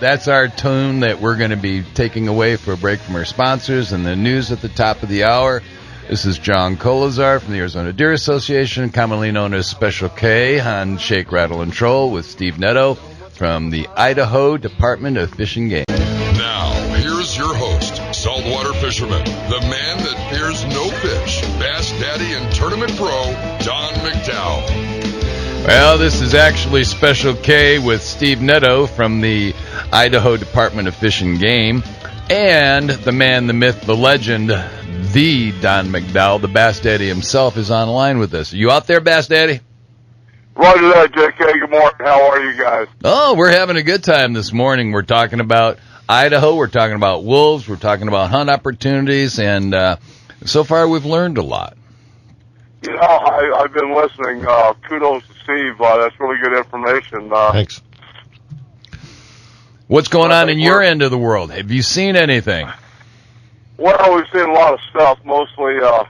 that's our tune that we're gonna be taking away for a break from our sponsors and the news at the top of the hour. This is John Colazar from the Arizona Deer Association, commonly known as Special K on Shake, Rattle, and Troll, with Steve Netto from the Idaho Department of Fish and Game. Now, here's your host, saltwater fisherman, the man that fears no fish, Bass Daddy and Tournament Pro, Don McDowell. Well, this is actually Special K with Steve Netto from the Idaho Department of Fish and Game, and the man, the myth, the legend, the Don McDowell, the Bass Daddy himself, is online with us. Are you out there, Bass Daddy? Roger that, JK. Good morning. How are you guys? Oh, we're having a good time this morning. We're talking about Idaho. We're talking about wolves. We're talking about hunt opportunities. And so far, we've learned a lot. I've been listening. Kudos to Steve. That's really good information. Thanks. What's going on in your end of the world? Have you seen anything? Well, we've seen a lot of stuff, mostly a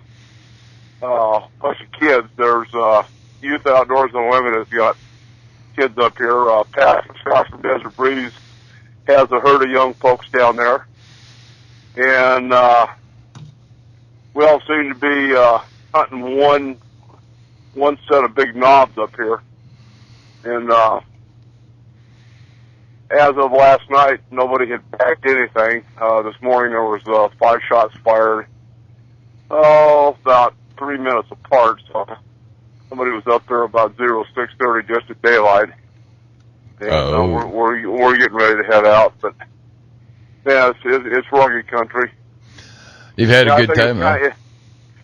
bunch of kids. There's Youth Outdoors Unlimited has got kids up here. Pat Scott from Desert Breeze has a herd of young folks down there. And we all seem to be hunting one set of big knobs up here. And as of last night, nobody had bagged anything. This morning there was 5 shots fired, about 3 minutes apart. So somebody was up there about 06:30 just at daylight. And we're getting ready to head out. But yeah, it's rugged country. You've had a good time, huh?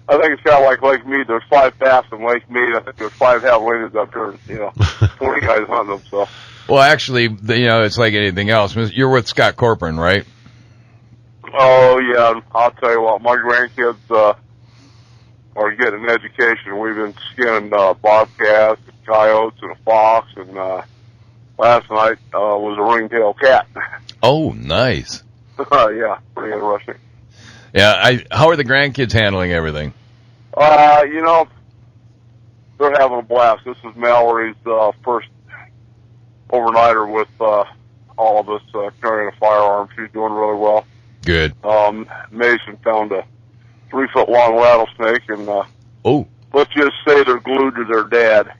I think it's kind of like Lake Mead. There's 5 bass in Lake Mead. I think there's 5 javelinas up here. 20 guys hunting them. So. Well, actually, it's like anything else. You're with Scott Corcoran, right? Oh, yeah. I'll tell you what, my grandkids are getting an education. We've been skinning bobcats, and coyotes, and a fox, and last night was a ringtail cat. Oh, nice. Yeah, pretty interesting. Yeah, how are the grandkids handling everything? They're having a blast. This is Mallory's first overnighter with all of us carrying a firearm. She's doing really well. Good. Mason found a 3-foot-long rattlesnake, and let's just say they're glued to their dad.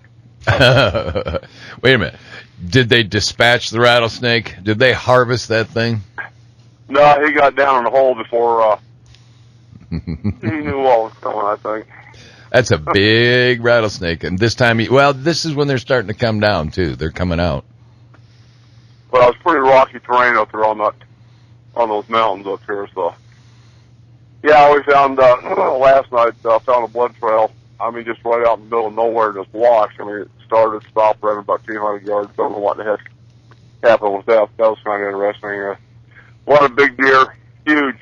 Wait a minute. Did they dispatch the rattlesnake? Did they harvest that thing? No, he got down in the hole before he knew what was coming, I think. That's a big rattlesnake, and this time, this is when they're starting to come down, too. They're coming out. Well, it's pretty rocky terrain up there on those mountains up here, so. Yeah, we found, last night, found a blood trail. I mean, just right out in the middle of nowhere, just washed. I mean, it started, stopped, ran about 200 yards. Don't know what the heck happened with that. That was kind of interesting. A lot of big deer, huge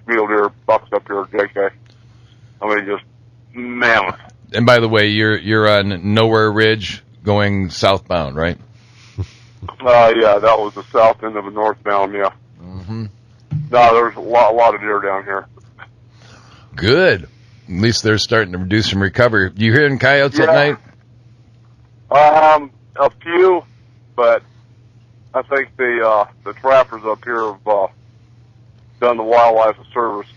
mule deer bucks up here at JK. I mean, just mammoth. And by the way, you're on Nowhere Ridge going southbound, right? Yeah, that was the south end of the northbound, yeah. Mm-hmm. No, there's a lot of deer down here. Good. At least they're starting to do some recovery. Do you hear any coyotes at night? A few, but I think the trappers up here have done the wildlife service,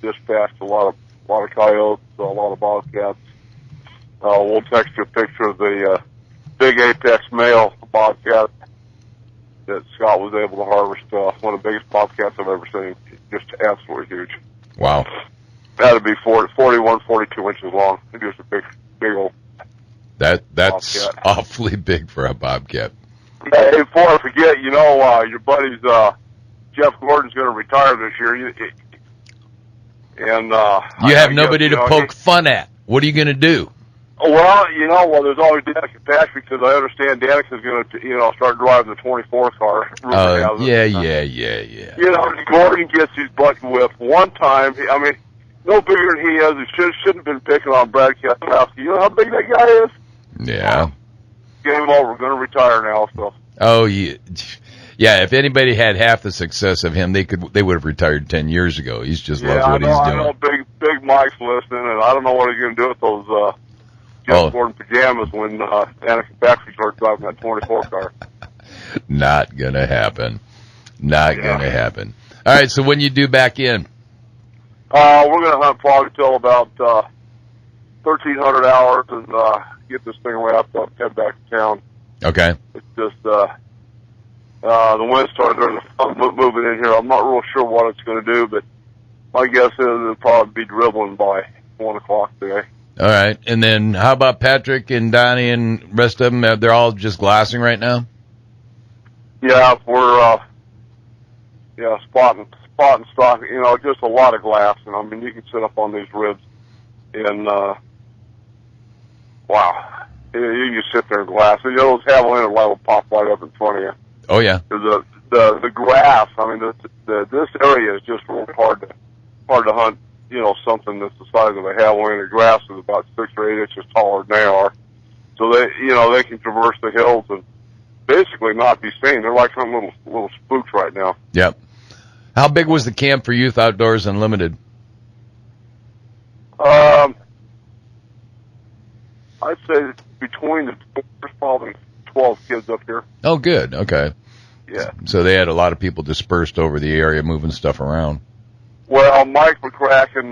dispatched a lot of coyotes, a lot of bobcats. We'll text you a picture of the big apex male bobcat that Scott was able to harvest. One of the biggest bobcats I've ever seen. Just absolutely huge. Wow. That would be 41, 42 inches long. It's just a big old that's bobcat. Awfully big for a bobcat. Hey, before I forget, your buddy's Jeff Gordon's going to retire this year. And you have nobody to poke fun at. What are you going to do? Well, there's always Danica Patrick, because I understand Danica's going to, start driving the 24 car. Yeah. Gordon gets his butt whipped one time. I mean, no bigger than he is. He shouldn't have been picking on Brad Keselowski. You know how big that guy is? Yeah. Game over. Going to retire now. So. Oh, yeah. Yeah, if anybody had half the success of him, they would have retired 10 years ago. He's just loves what he's doing. I know Big Mike's listening, and I don't know what he's going to do with those Gordon pajamas when Danica Patrick starts driving that 24 car. Not going to happen. Not going to happen. All right, so when you do back in? We're going to hunt probably till about 1,300 hours and get this thing wrapped up, head back to town. Okay. It's just the wind started moving in here. I'm not real sure what it's going to do, but my guess is it'll probably be dribbling by 1 o'clock today. All right. And then how about Patrick and Donnie and rest of them? They're all just glassing right now? Yeah, we're spot and stock. Just a lot of glass. And I mean, you can sit up on these ribs and wow, you can sit there and glass. And those javelina light will pop right up in front of you. Oh yeah. The grass. I mean, this area is just real hard to hunt. Something that's the size of a javelina. The grass is about 6 or 8 inches taller than they are, so they can traverse the hills and basically not be seen. They're like some little spooks right now. Yep. How big was the camp for Youth Outdoors Unlimited? I'd say between there's probably 12 kids up here. Oh, good. Okay. Yeah. So they had a lot of people dispersed over the area, moving stuff around. Well, Mike McCracken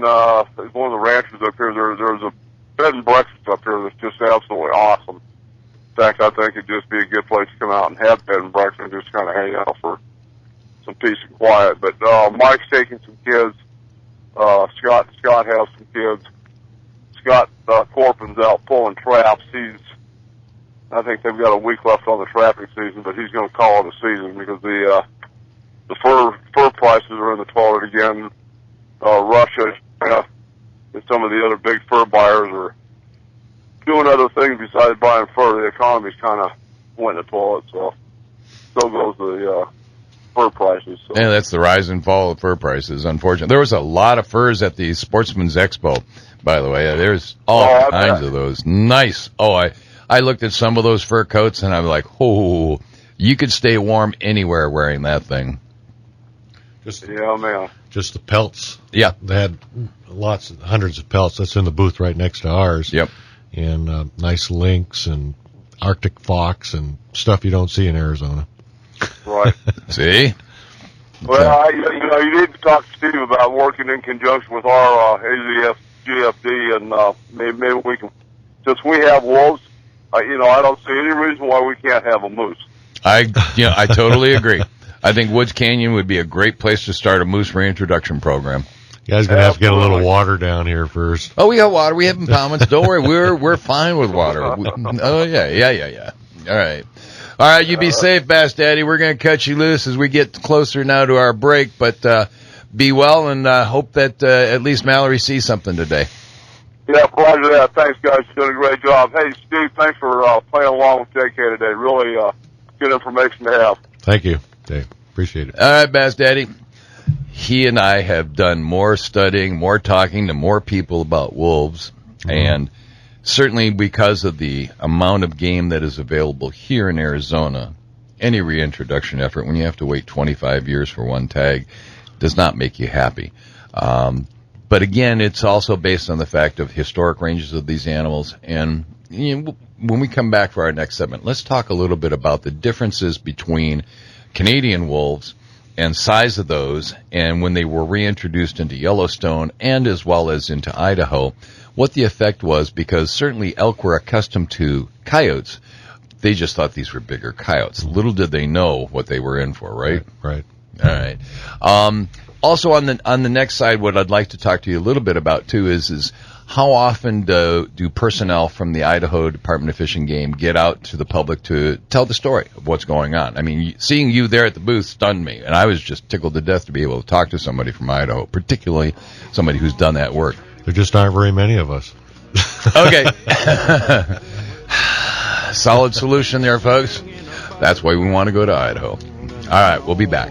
is one of the ranchers up here. There's a bed and breakfast up here that's just absolutely awesome. In fact, I think it'd just be a good place to come out and have bed and breakfast and just kind of hang out for some peace and quiet. But Mike's taking some kids. Scott has some kids. Scott Corpin's out pulling traps. I think they've got a week left on the trapping season, but he's going to call it a season because the fur prices are in the toilet again. Russia and some of the other big fur buyers are doing other things besides buying fur. The economy's kind of went in the toilet, so goes the fur prices. So. Yeah, that's the rise and fall of fur prices, unfortunately. There was a lot of furs at the Sportsman's Expo, by the way. There's all kinds of those. Nice. Oh, I looked at some of those fur coats, and I'm like, oh, you could stay warm anywhere wearing that thing. Yeah, man. Just the pelts. Yeah. They had hundreds of pelts. That's in the booth right next to ours. Yep. And nice lynx and Arctic fox and stuff you don't see in Arizona. Right. See? Well, you need to talk to Steve about working in conjunction with our AZF GFD, and maybe we can, since we have wolves, I don't see any reason why we can't have a moose. I totally agree. I think Woods Canyon would be a great place to start a moose reintroduction program. You guys gonna have to get a little water down here first. Oh, we got water. We have impoundments. Don't worry, we're fine with water. Oh yeah. All right. You be safe, Bass Daddy. We're gonna cut you loose as we get closer now to our break. But be well, and hope that at least Mallory sees something today. Yeah, roger that. Thanks, guys. You're doing a great job. Hey, Steve, thanks for playing along with JK today. Really good information to have. Thank you, Dave. Appreciate it. All right, Bass Daddy. He and I have done more studying, more talking to more people about wolves, and certainly because of the amount of game that is available here in Arizona, any reintroduction effort, when you have to wait 25 years for one tag, does not make you happy. But again, it's also based on the fact of historic ranges of these animals. And when we come back for our next segment, let's talk a little bit about the differences between Canadian wolves and size of those, and when they were reintroduced into Yellowstone and as well as into Idaho, what the effect was, because certainly elk were accustomed to coyotes. They just thought these were bigger coyotes. Little did they know what they were in for, right? Right. All right. Also on the next side, what I'd like to talk to you a little bit about too is How often do personnel from the Idaho Department of Fish and Game get out to the public to tell the story of what's going on? I mean, seeing you there at the booth stunned me, and I was just tickled to death to be able to talk to somebody from Idaho, particularly somebody who's done that work. There just aren't very many of us. Okay. Solid solution there, folks. That's why we want to go to Idaho. All right, we'll be back.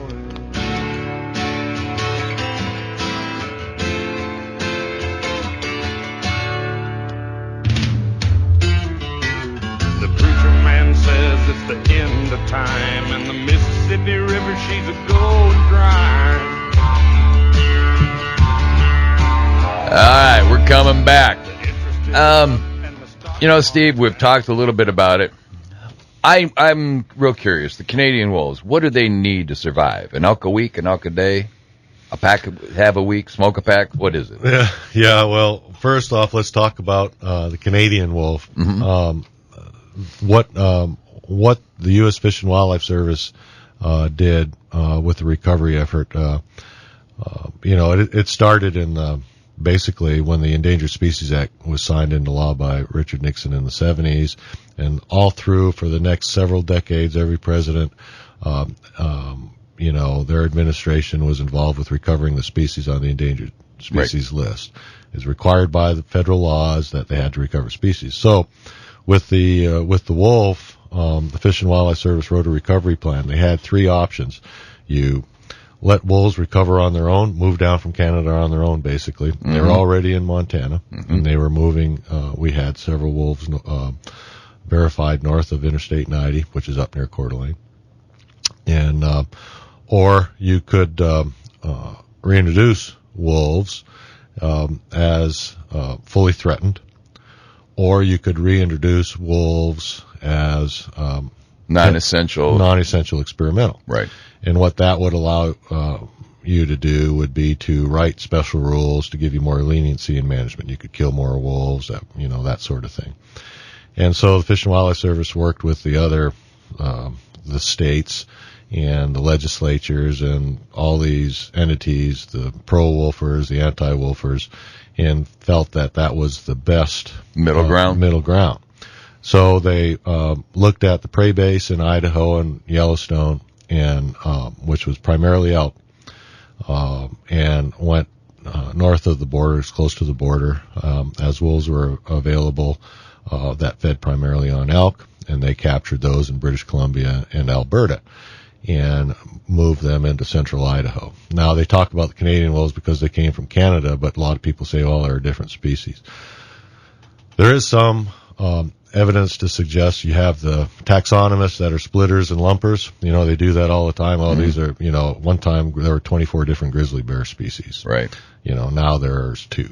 The preacher man says it's the end of time, and the Mississippi River, she's a going dry. All right, we're coming back. Steve, we've talked a little bit about it. I'm real curious. The Canadian wolves, what do they need to survive? An elk a week, an elk a day, a pack have a week, smoke a pack? What is it? Yeah. Well, first off, let's talk about the Canadian wolf. Mm-hmm. What the U.S. Fish and Wildlife Service did with the recovery effort. It started in basically when the Endangered Species Act was signed into law by Richard Nixon in the 70s, and all through for the next several decades, every president, their administration was involved with recovering the species on the endangered species list. It's required by the federal laws that they had to recover species. So, with the wolf, the Fish and Wildlife Service wrote a recovery plan. They had three options. You let wolves recover on their own, move down from Canada on their own, basically. Mm-hmm. They were already in Montana, and they were moving. We had several wolves verified north of Interstate 90, which is up near Coeur d'Alene. And, or you could reintroduce wolves as fully threatened, or you could reintroduce wolves as non-essential experimental. Right. And what that would allow you to do would be to write special rules to give you more leniency in management. You could kill more wolves, that sort of thing. And so the Fish and Wildlife Service worked with the other, the states and the legislatures and all these entities, the pro-wolfers, the anti-wolfers, and felt that was the best middle ground. So they looked at the prey base in Idaho and Yellowstone, and which was primarily elk, and went north of the border, as close to the border, as wolves were available. That fed primarily on elk, and they captured those in British Columbia and Alberta and moved them into central Idaho. Now, they talk about the Canadian wolves because they came from Canada, but a lot of people say, they're a different species. There is some evidence to suggest you have the taxonomists that are splitters and lumpers. They do that all the time. These are, one time there were 24 different grizzly bear species. Right. Now there's 2,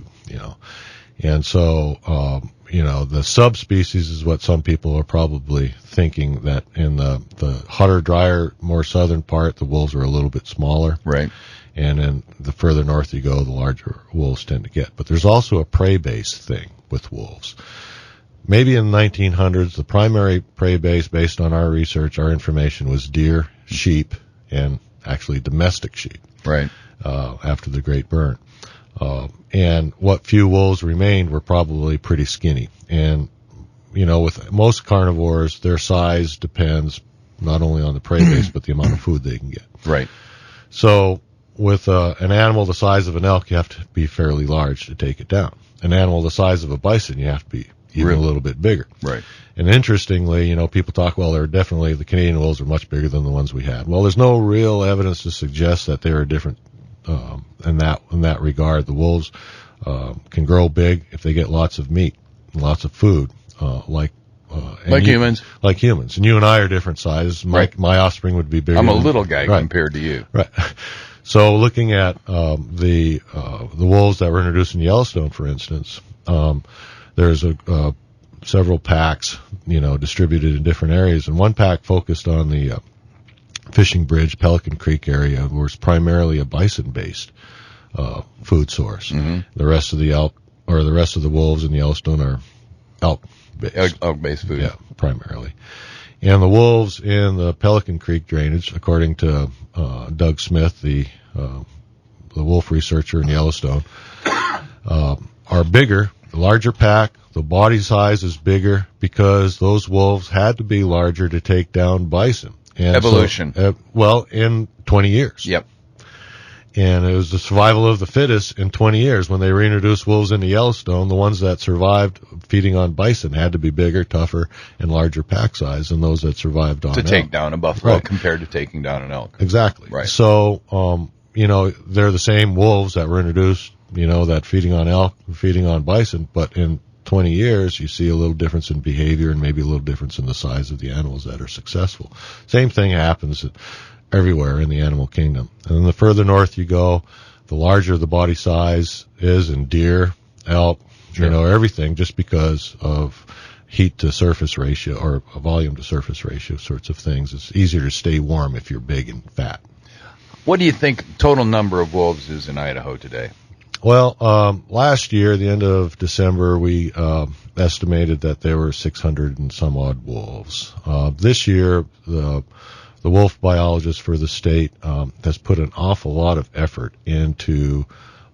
And so, the subspecies is what some people are probably thinking, that in the hotter, drier, more southern part, the wolves are a little bit smaller. Right. And then the further north you go, the larger wolves tend to get. But there's also a prey-based thing with wolves. Maybe in the 1900s, the primary prey base, based on our research, our information, was deer, sheep, and actually domestic sheep. Right. After the Great Burn. And what few wolves remained were probably pretty skinny. And, with most carnivores, their size depends not only on the prey base, but the amount of food they can get. Right. So with an animal the size of an elk, you have to be fairly large to take it down. An animal the size of a bison, you have to be even a little bit bigger. Right. And interestingly, people talk, the Canadian wolves are much bigger than the ones we had. Well, there's no real evidence to suggest that they are different in that regard. The wolves can grow big if they get lots of meat, lots of food, like humans. Like humans. And you and I are different sizes. My offspring would be bigger. I'm a little guy compared to you. Right. So looking at the wolves that were introduced in Yellowstone, for instance, there's several packs, distributed in different areas, and one pack focused on the Fishing Bridge, Pelican Creek area, where it's primarily a bison-based food source. Mm-hmm. The rest of the wolves in Yellowstone are elk-based. Elk-based food. Yeah, primarily. And the wolves in the Pelican Creek drainage, according to Doug Smith, the wolf researcher in Yellowstone, are bigger larger pack, the body size is bigger because those wolves had to be larger to take down bison. And Evolution. So, in 20 years. Yep. And it was the survival of the fittest in 20 years. When they reintroduced wolves into Yellowstone, the ones that survived feeding on bison had to be bigger, tougher, and larger pack size than those that survived on elk. To take down a buffalo Right. compared to taking down an elk. Exactly. Right. So, they're the same wolves that were introduced, that feeding on elk, feeding on bison, but in 20 years, you see a little difference in behavior and maybe a little difference in the size of the animals that are successful. Same thing happens everywhere in the animal kingdom. And then the further north you go, the larger the body size is in deer, elk, Sure. everything, just because of heat to surface ratio or volume to surface ratio sorts of things. It's easier to stay warm if you're big and fat. What do you think total number of wolves is in Idaho today? Well, last year, the end of December, we estimated that there were 600 and some odd wolves. This year, the wolf biologist for the state has put an awful lot of effort into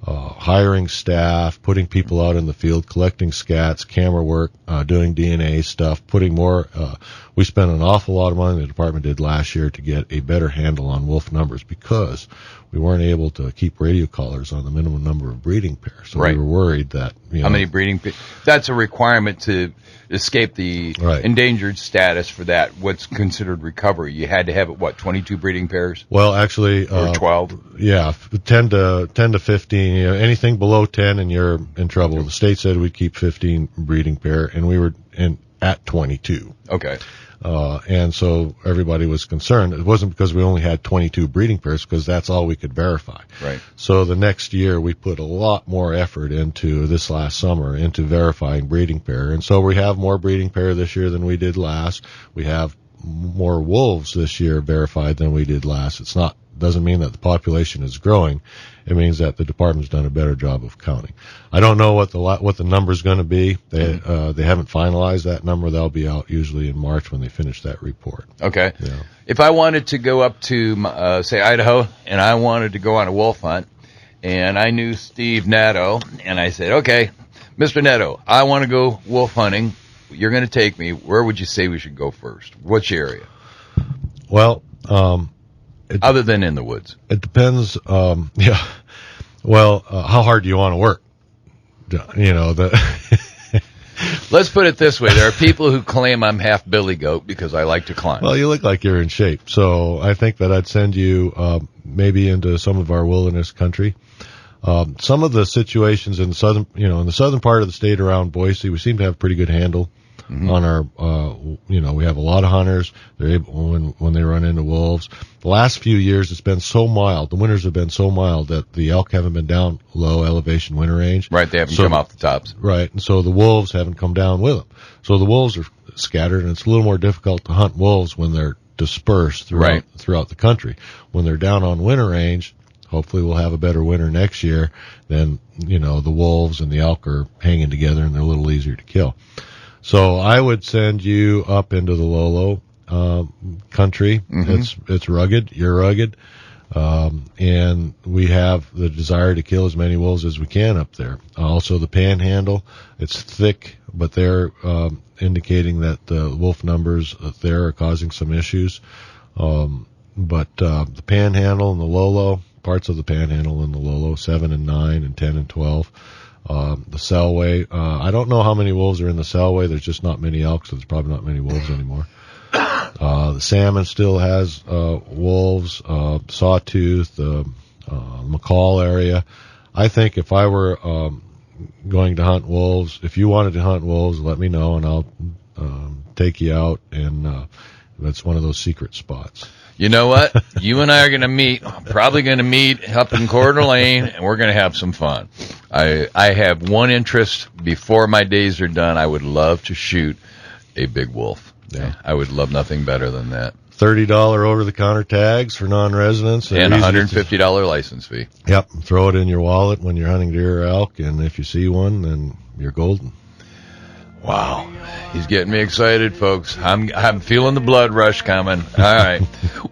hiring staff, putting people out in the field, collecting scats, camera work, doing DNA stuff, putting more. We spent an awful lot of money, the department did last year, to get a better handle on wolf numbers because we weren't able to keep radio collars on the minimum number of breeding pairs. So Right. we were worried that, How many breeding? That's a requirement to escape the Right. endangered status for that. What's considered recovery? You had to have 22 breeding pairs Well, actually, or 12? Yeah, 10 to 15. Anything below 10, and you're in trouble. The state said we'd keep 15 breeding pair, and we were at 22. Okay. And so everybody was concerned. It wasn't because we only had 22 breeding pairs, because that's all we could verify. Right. So the next year we put a lot more effort into this last summer into verifying breeding pair. And so we have more breeding pair this year than we did last. We have more wolves this year verified than we did last. Doesn't mean that the population is growing. It means that the department's done a better job of counting. I don't know what the number's going to be. They haven't finalized that number. That'll be out usually in March when they finish that report. Okay. Yeah. If I wanted to go up to, say, Idaho, and I wanted to go on a wolf hunt, and I knew Steve Netto, and I said, okay, Mr. Netto, I want to go wolf hunting. You're going to take me. Where would you say we should go first? Which area? Well, Other than in the woods. it depends. Yeah. Well, how hard do you want to work? Let's put it this way. There are people who claim I'm half billy goat because I like to climb. Well, you look like you're in shape. So I think that I'd send you maybe into some of our wilderness country. Some of the situations in the southern part of the state around Boise, we seem to have a pretty good handle on our, we have a lot of hunters. They're able, when they run into wolves. The last few years, it's been so mild. The winters have been so mild that the elk haven't been down low elevation winter range. Right, they haven't come off the tops. Right, and so the wolves haven't come down with them. So the wolves are scattered, and it's a little more difficult to hunt wolves when they're dispersed throughout the country. When they're down on winter range, hopefully we'll have a better winter next year. Then, the wolves and the elk are hanging together, and they're a little easier to kill. So I would send you up into the Lolo country. Mm-hmm. It's rugged. You're rugged. And we have the desire to kill as many wolves as we can up there. Also the Panhandle, it's thick, but they're indicating that the wolf numbers there are causing some issues. But the Panhandle and the Lolo, parts of the Panhandle and the Lolo, 7 and 9 and 10 and 12. The Selway, I don't know how many wolves are in the Selway. There's just not many elk, so there's probably not many wolves anymore. The Salmon still has wolves, Sawtooth, McCall area. I think if I were going to hunt wolves, if you wanted to hunt wolves, let me know, and I'll take you out, and that's one of those secret spots. You know what? You and I are going to probably going to meet up in Coeur d'Alene, and we're going to have some fun. I have one interest before my days are done. I would love to shoot a big wolf. Yeah. I would love nothing better than that. $30 over-the-counter tags for non-residents. And $150 license fee. Yep. Throw it in your wallet when you're hunting deer or elk, and if you see one, then you're golden. Wow. He's getting me excited, folks. I'm feeling the blood rush coming. All right.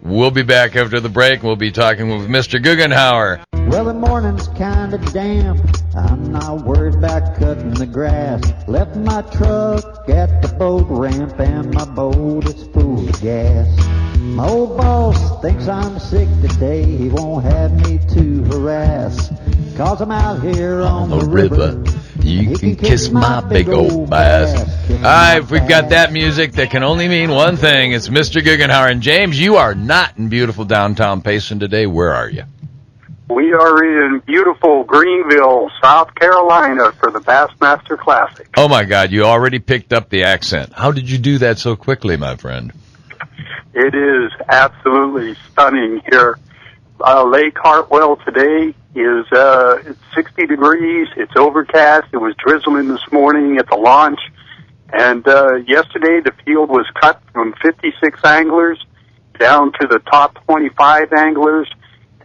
We'll be back after the break. We'll be talking with Mr. Guggenhauer. Well, the morning's kinda damp. I'm not worried about cutting the grass. Left my truck at the boat ramp and my boat is full of gas. My old boss thinks I'm sick today. He won't have me to harass. 'Cause I'm out here on the river. You can kiss my big old bass. All right, if we've got that music, that can only mean one thing. It's Mr. Guggenhauer. And James, you are not in beautiful downtown Payson today. Where are you? We are in beautiful Greenville, South Carolina for the Bassmaster Classic. Oh, my God, you already picked up the accent. How did you do that so quickly, my friend? It is absolutely stunning here. Lake Hartwell today is it's 60 degrees. It's overcast. It was drizzling this morning at the launch. And yesterday the field was cut from 56 anglers down to the top 25 anglers.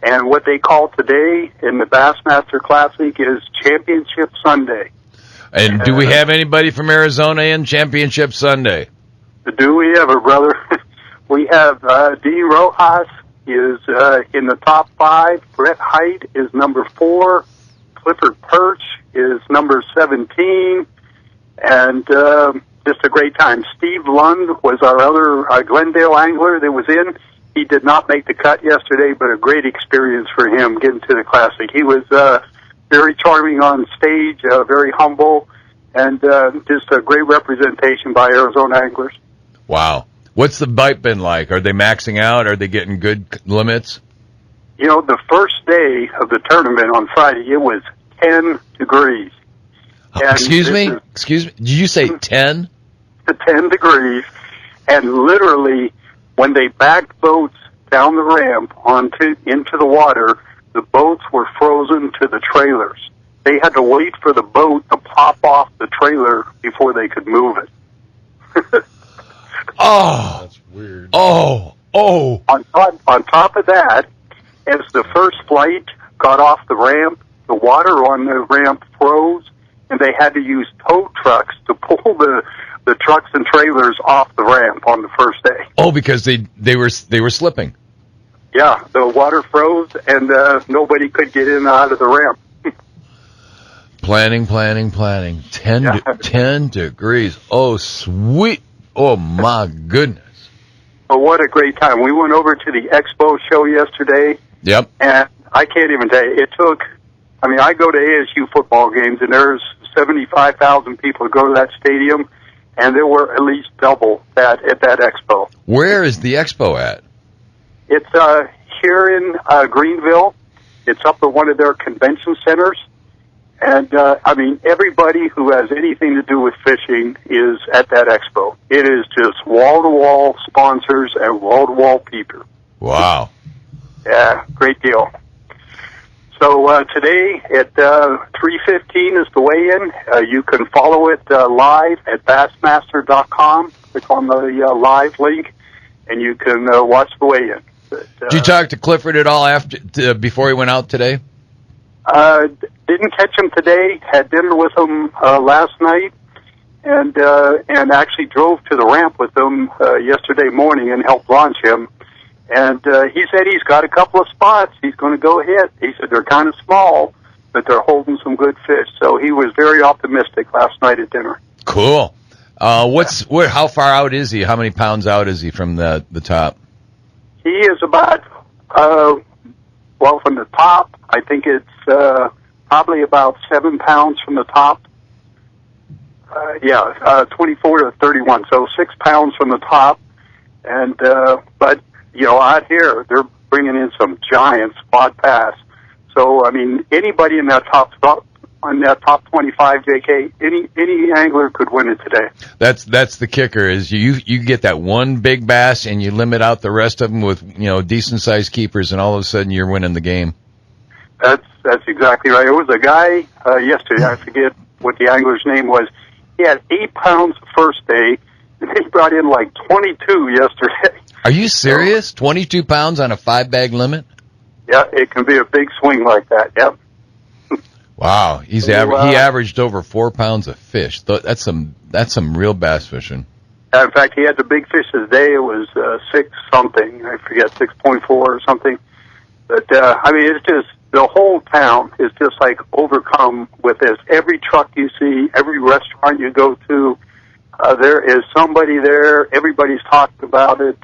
And what they call today in the Bassmaster Classic is Championship Sunday. And do we have anybody from Arizona in Championship Sunday? Do we ever, brother? We have Dean Rojas is in the top 5. Brett Height is number 4. Clifford Perch is number 17. And just a great time. Steve Lund was our other Glendale angler that was in. He did not make the cut yesterday, but a great experience for him getting to the Classic. He was very charming on stage, very humble, and just a great representation by Arizona anglers. Wow. What's the bite been like? Are they maxing out? Are they getting good limits? You know, the first day of the tournament on Friday, it was 10 degrees. Excuse me? Did you say 10? 10 degrees. And literally, when they backed boats down the ramp into the water, the boats were frozen to the trailers. They had to wait for the boat to pop off the trailer before they could move it. Oh, That's weird. Oh. On top of that, as the first flight got off the ramp, the water on the ramp froze, and they had to use tow trucks to pull the trucks and trailers off the ramp on the first day. Oh, because they were slipping. Yeah, the water froze, and nobody could get in and out of the ramp. Planning. 10 degrees. Oh, sweet. Oh, my goodness. But what a great time. We went over to the Expo show yesterday. Yep. And I can't even tell you, I go to ASU football games, and there's 75,000 people who go to that stadium, and there were at least double that at that Expo. Where is the Expo at? It's here in Greenville. It's up at one of their convention centers. And, everybody who has anything to do with fishing is at that Expo. It is just wall-to-wall sponsors and wall-to-wall people. Wow. Yeah, great deal. So today at 3:15 is the weigh-in. You can follow it live at Bassmaster.com. Click on the live link, and you can watch the weigh-in. Did you talk to Clifford at all before he went out today? Didn't catch him today. Had dinner with him last night, and actually drove to the ramp with him yesterday morning and helped launch him. And he said he's got a couple of spots he's going to go hit. He said they're kind of small, but they're holding some good fish. So he was very optimistic last night at dinner. Cool. How far out is he? How many pounds out is he from the top? He is about, from the top, I think it's probably about 7 pounds from the top. 24 to 31, so 6 pounds from the top. And but out here they're bringing in some giant spot bass. So anybody in that top 25, JK, any angler could win it today. That's the kicker is you get that one big bass and you limit out the rest of them with decent sized keepers, and all of a sudden you're winning the game. That's exactly right. It was a guy yesterday, I forget what the angler's name was. He had 8 pounds the first day, and he brought in like 22 yesterday. Are you serious? 22 pounds on a 5-bag limit? Yeah, it can be a big swing like that. Yep. Wow, he averaged over 4 pounds of fish. That's some real bass fishing. In fact, he had the big fish of the day. It was 6 something. I forget, 6.4 or something. But it's just the whole town is just like overcome with this. Every truck you see, every restaurant you go to, there is somebody there. Everybody's talking about it.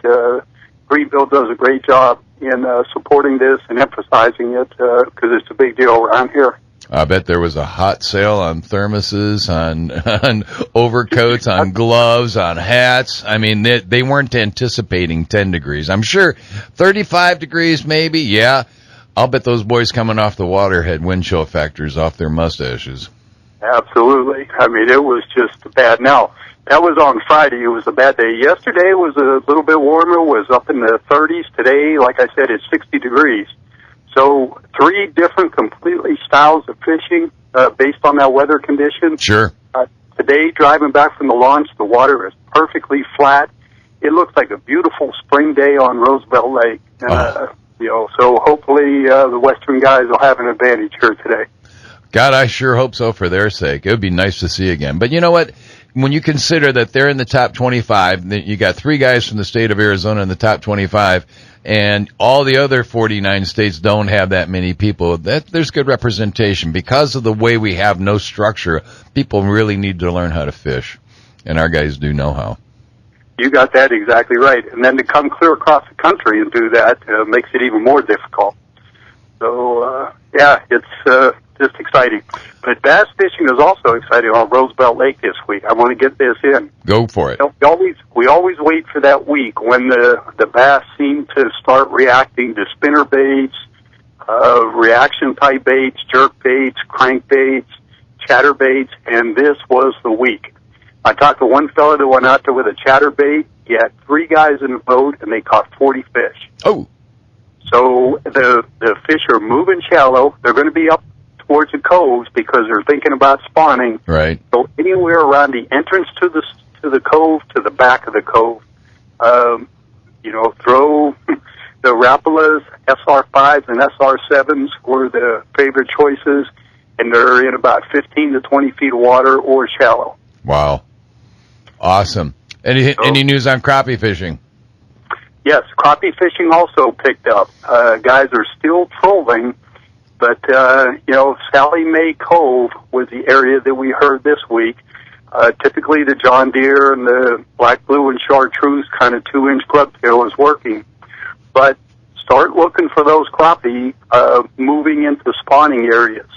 Greenville does a great job in supporting this and emphasizing it because it's a big deal around here. I bet there was a hot sale on thermoses, on overcoats, on gloves, on hats. I mean, they weren't anticipating 10 degrees. I'm sure 35 degrees maybe, yeah. I'll bet those boys coming off the water had wind chill factors off their mustaches. Absolutely. I mean, it was just bad. Now, that was on Friday. It was a bad day. Yesterday was a little bit warmer. It was up in the 30s. Today, like I said, it's 60 degrees. So 3 different completely styles of fishing based on that weather condition. Sure. Today, driving back from the launch, the water is perfectly flat. It looks like a beautiful spring day on Roosevelt Lake. So hopefully the Western guys will have an advantage here today. God, I sure hope so for their sake. It would be nice to see again. But you know what? When you consider that they're in the top 25, you got 3 guys from the state of Arizona in the top 25, and all the other 49 states don't have that many people, there's good representation. Because of the way we have no structure, people really need to learn how to fish, and our guys do know how. You got that exactly right. And then to come clear across the country and do that makes it even more difficult. So, it's just exciting. But bass fishing is also exciting on Roosevelt Lake this week. I want to get this in. Go for it. We always wait for that week when the bass seem to start reacting to spinner baits, reaction type baits, jerk baits, crank baits, chatter baits, and this was the week. I talked to one fellow that went out there with a chatter bait. He had 3 guys in the boat, and they caught 40 fish. Oh. So the fish are moving shallow. They're going to be up towards the coves because they're thinking about spawning. Right. So anywhere around the entrance to the cove to the back of the cove, throw the Rapalas, SR5s, and SR7s were the favorite choices, and they're in about 15 to 20 feet of water or shallow. Wow. Awesome. Any news on crappie fishing? Yes, crappie fishing also picked up. Guys are still trolling, but, Sally Mae Cove was the area that we heard this week. Typically the John Deere and the Black Blue and Chartreuse kind of 2-inch grub tail is working. But start looking for those crappie moving into spawning areas.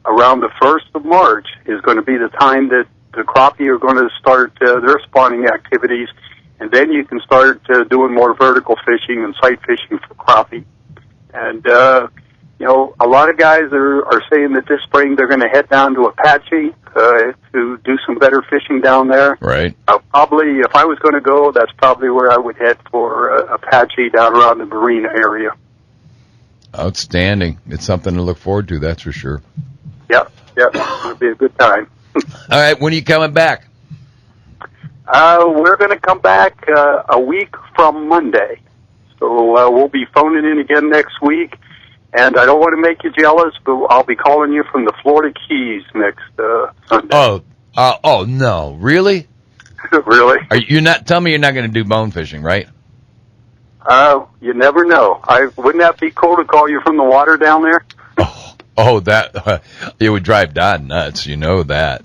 Around the 1st of March is going to be the time that the crappie are going to start their spawning activities, and then you can start doing more vertical fishing and sight fishing for crappie. And, a lot of guys are saying that this spring they're going to head down to Apache to do some better fishing down there. Right. Probably, if I was going to go, that's probably where I would head for Apache down around the marina area. Outstanding. It's something to look forward to, that's for sure. Yep. It'll be a good time. All right, when are you coming back? We're going to come back a week from Monday. So we'll be phoning in again next week. And I don't want to make you jealous, but I'll be calling you from the Florida Keys next Sunday. Oh, no. Really? Really? Tell me you're not going to do bone fishing, right? You never know. Wouldn't that be cool to call you from the water down there? That it would drive Don nuts. You know that.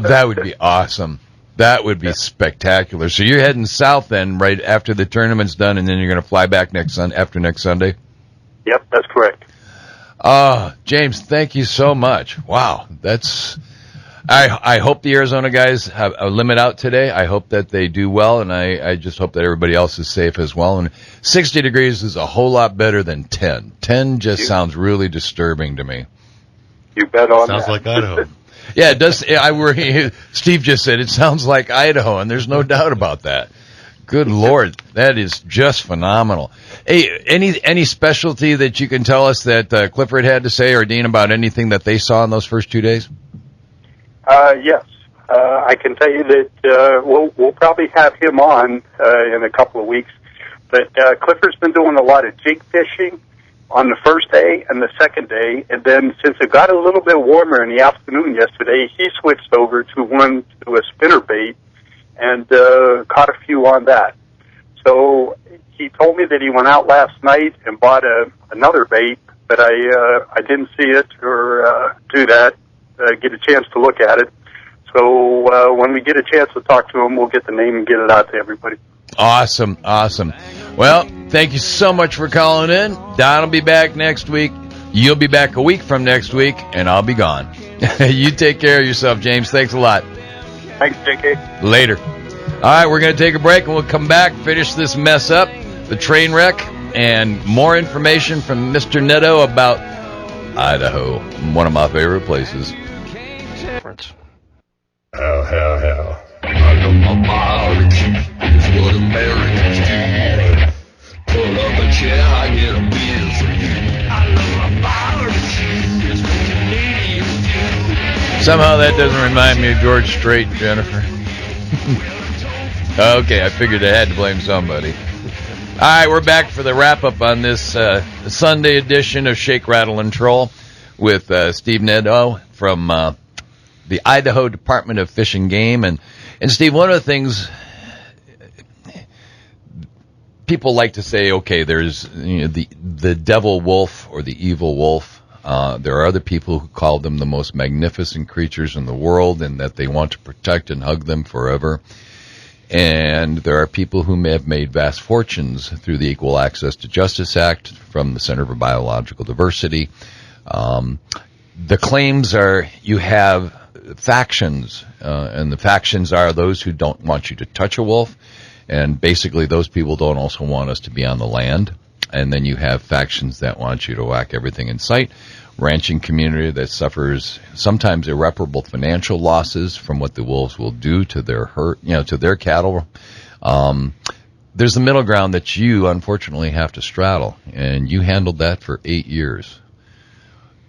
That would be awesome. That would be spectacular. So you're heading south then, right after the tournament's done, and then you're going to fly back after next Sunday? Yep, that's correct. James, thank you so much. Wow, I hope the Arizona guys have a limit out today. I hope that they do well, and I just hope that everybody else is safe as well. And 60 degrees is a whole lot better than 10. 10 just sounds really disturbing to me. You bet on that. Sounds like Idaho. Yeah, it does. Steve just said it sounds like Idaho, and there's no doubt about that. Good Lord, that is just phenomenal. Hey, any specialty that you can tell us that Clifford had to say, or Dean, about anything that they saw in those first 2 days? Yes. I can tell you that we'll probably have him on in a couple of weeks. But Clifford's been doing a lot of jig fishing on the first day and the second day, and then since it got a little bit warmer in the afternoon yesterday, he switched over to a spinner bait and caught a few on that. So he told me that he went out last night and bought another bait but I didn't see it or get a chance to look at it. So when we get a chance to talk to him, we'll get the name and get it out to everybody. Awesome. Well, thank you so much for calling in. Don will be back next week. You'll be back a week from next week, and I'll be gone. You take care of yourself, James. Thanks a lot. Thanks, JK. Later. All right, we're going to take a break, and we'll come back, finish this mess up, the train wreck, and more information from Mr. Netto about Idaho, one of my favorite places. How. I love my barbecue. It's what Americans do. Pull up a chair, I get a beer for you. I love my barbecue. It's what Canadians do. Somehow that doesn't remind me of George Strait, Jennifer. Okay, I figured I had to blame somebody. All right, we're back for the wrap-up on this Sunday edition of Shake, Rattle, and Troll with Steve Netto from the Idaho Department of Fish and Game. And Steve, one of the things people like to say, okay, there's the devil wolf or the evil wolf. There are other people who call them the most magnificent creatures in the world and that they want to protect and hug them forever. And there are people who may have made vast fortunes through the Equal Access to Justice Act from the Center for Biological Diversity. The claims are you have factions, and the factions are those who don't want you to touch a wolf, and basically those people don't also want us to be on the land. And then you have factions that want you to whack everything in sight. Ranching community that suffers sometimes irreparable financial losses from what the wolves will do to their to their cattle. There's the middle ground that you unfortunately have to straddle, and you handled that for 8 years.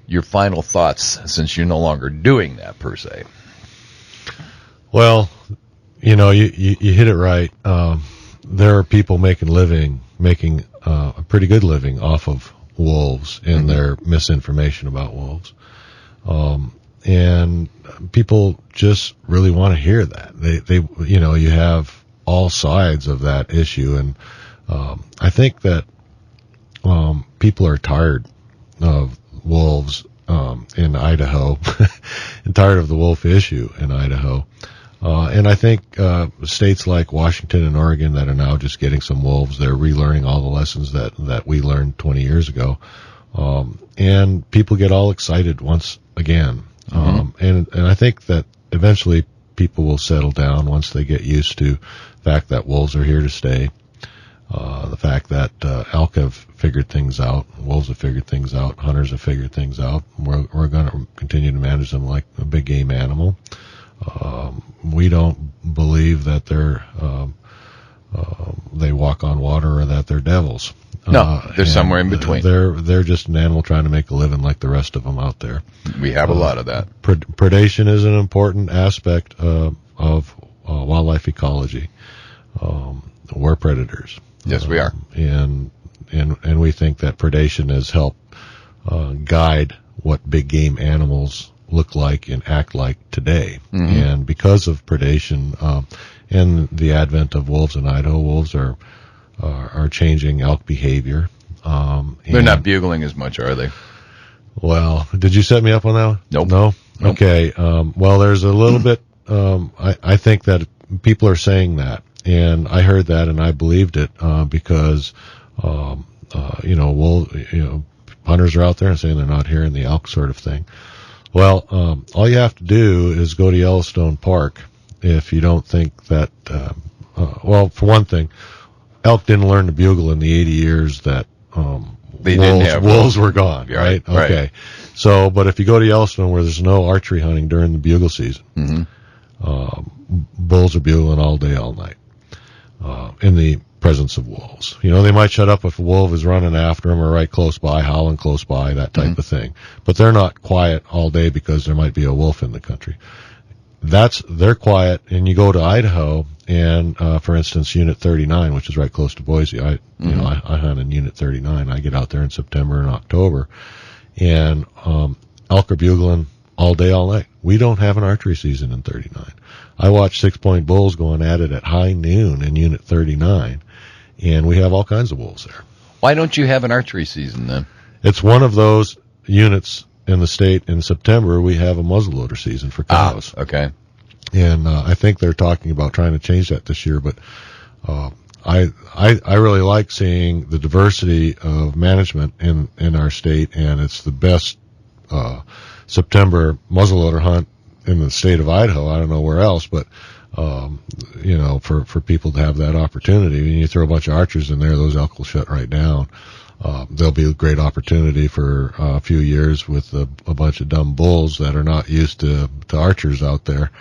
Your final thoughts, since you're no longer doing that per se. Well, you hit it right. There are people making a pretty good living off of wolves and their misinformation about wolves. And people just really want to hear that. They you have all sides of that issue. And, I think that, people are tired of wolves, in Idaho and tired of the wolf issue in Idaho. And I think states like Washington and Oregon that are now just getting some wolves, they're relearning all the lessons that we learned 20 years ago. And people get all excited once again. And I think that eventually people will settle down once they get used to the fact that wolves are here to stay. The fact that elk have figured things out, wolves have figured things out, hunters have figured things out. We're going to continue to manage them like a big game animal. We don't believe that they walk on water or that they're devils. No, they're somewhere in between. They're just an animal trying to make a living like the rest of them out there. We have a lot of that. Predation is an important aspect of wildlife ecology. We're predators. Yes, we are. And we think that predation has helped guide what big game animals look like and act like today. And because of predation and the advent of wolves in Idaho, wolves are changing elk behavior. They're not bugling as much, are they? Well, did you set me up on that one? Nope. No? Okay. Well, there's a little bit, I think that people are saying that, and I heard that and I believed it, because, hunters are out there and saying they're not hearing the elk sort of thing. Well, all you have to do is go to Yellowstone Park if you don't think that, for one thing, elk didn't learn to bugle in the 80 years that wolves were gone, right? Okay. Right. So, but if you go to Yellowstone where there's no archery hunting during the bugle season, bulls are bugling all day, all night, in the presence of wolves. They might shut up if a wolf is running after them or right close by, howling close by, that type of thing. But they're not quiet all day because there might be a wolf in the country. They're quiet, and you go to Idaho, and for instance, Unit 39, which is right close to Boise. I hunt in Unit 39. I get out there in September and October, and elk are bugling all day, all night. We don't have an archery season in 39. I watch 6-point bulls going at it at high noon in Unit 39, and we have all kinds of wolves there. Why don't you have an archery season then? it's one of those units in the state. In September, we have a muzzleloader season for cows. Okay. And I think they're talking about trying to change that this year. But I really like seeing the diversity of management in our state, and it's the best September muzzleloader hunt in the state of Idaho. I don't know where else, but for people to have that opportunity. When you throw a bunch of archers in there, those elk will shut right down. There'll be a great opportunity for a few years with a bunch of dumb bulls that are not used to archers out there.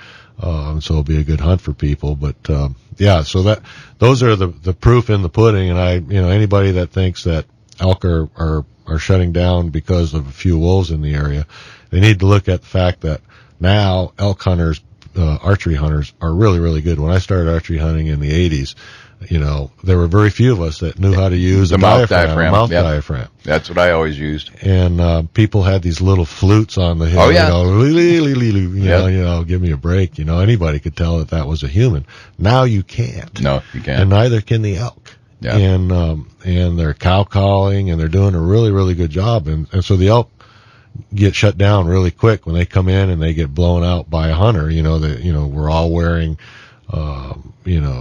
So it'll be a good hunt for people. But, so those are the proof in the pudding. And anybody that thinks that elk are shutting down because of a few wolves in the area, they need to look at the fact that now elk hunters, archery hunters are really, really good. When I started archery hunting in the 80s, there were very few of us that knew how to use the mouth diaphragm. Diaphragm. That's what I always used. And people had these little flutes on the hill. Oh, yeah. Give me a break. Anybody could tell that was a human. Now you can't. No, you can't. And neither can the elk. Yeah. And they're cow calling, and they're doing a really, really good job. And so the elk get shut down really quick when they come in and they get blown out by a hunter. We're all wearing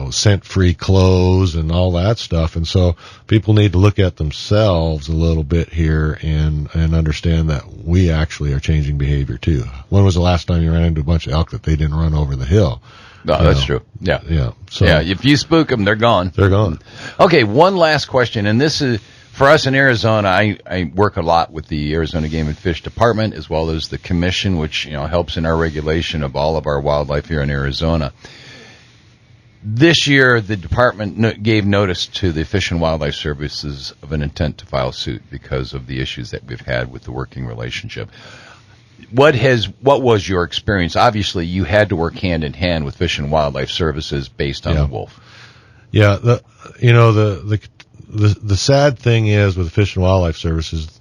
scent-free clothes and all that stuff. And so people need to look at themselves a little bit here and understand that we actually are changing behavior too. When was the last time you ran into a bunch of elk that they didn't run over the hill? No, that's true. Yeah. Yeah. So if you spook them, they're gone. They're gone. Okay, one last question, and this is for us in Arizona. I work a lot with the Arizona Game and Fish Department as well as the Commission, which helps in our regulation of all of our wildlife here in Arizona. This year, the department gave notice to the Fish and Wildlife Services of an intent to file suit because of the issues that we've had with the working relationship. What was your experience? Obviously, you had to work hand in hand with Fish and Wildlife Services based on the wolf. Yeah, the sad thing is with the Fish and Wildlife Services,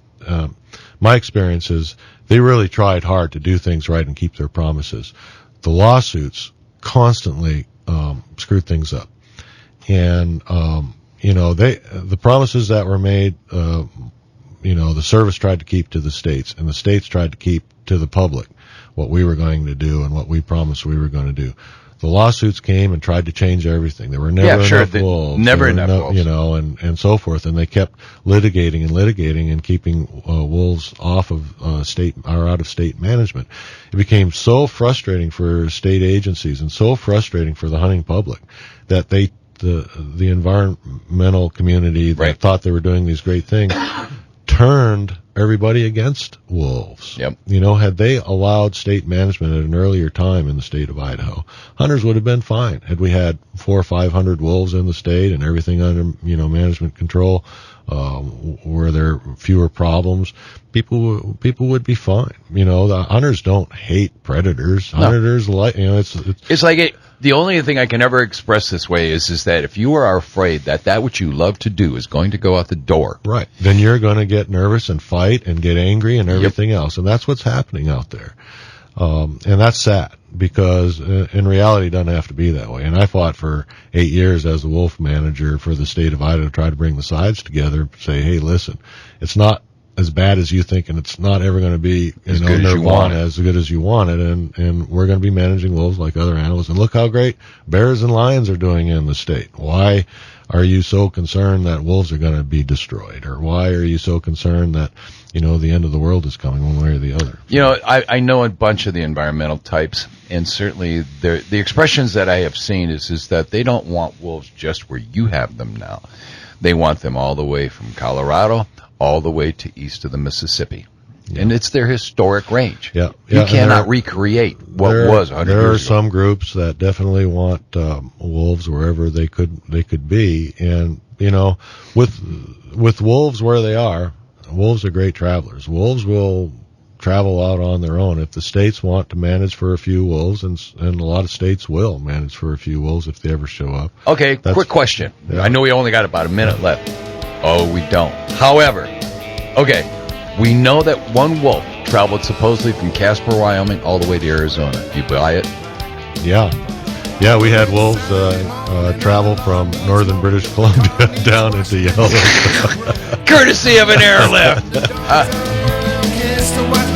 my experience is they really tried hard to do things right and keep their promises. The lawsuits constantly screwed things up, and the promises that were made, the service tried to keep to the states, and the states tried to keep to the public what we were going to do and what we promised we were going to do. The lawsuits came and tried to change everything. There were never enough wolves. Never enough wolves. And so forth. And they kept litigating and keeping wolves off of state or out of state management. It became so frustrating for state agencies and so frustrating for the hunting public that the environmental community that thought they were doing these great things turned everybody against wolves. Yep. Had they allowed state management at an earlier time in the state of Idaho, hunters would have been fine. Had we had 400 or 500 wolves in the state and everything under, management control, where there are fewer problems, people would be fine. The hunters don't hate predators. No. Hunters it's like the only thing I can ever express this way is that if you are afraid that which you love to do is going to go out the door, right, then you're going to get nervous and fight and get angry and everything else, and that's what's happening out there. And that's sad because in reality it doesn't have to be that way. And I fought for 8 years as a wolf manager for the state of Idaho to try to bring the sides together, say, hey, listen, it's not as bad as you think, and it's not ever going to be as good as you want it, and we're going to be managing wolves like other animals. And look how great bears and lions are doing in the state. Why are you so concerned that wolves are going to be destroyed, or why are you so concerned that the end of the world is coming one way or the other? I know a bunch of the environmental types, and certainly the expressions that I have seen is that they don't want wolves just where you have them now. They want them all the way from Colorado all the way to east of the Mississippi. Yeah. And it's their historic range. Yeah. You cannot recreate what was 100 years ago. There are some groups that definitely want wolves wherever they could be. And, with wolves where they are, wolves are great travelers. Wolves will travel out on their own. If the states want to manage for a few wolves, and a lot of states will manage for a few wolves if they ever show up. Okay, quick question. Yeah. I know we only got about a minute left. Oh, we don't. However, we know that one wolf traveled supposedly from Casper, Wyoming, all the way to Arizona. Do you buy it? Yeah. Yeah, we had wolves travel from northern British Columbia down into Yellowstone. Courtesy of an airlift. Guess what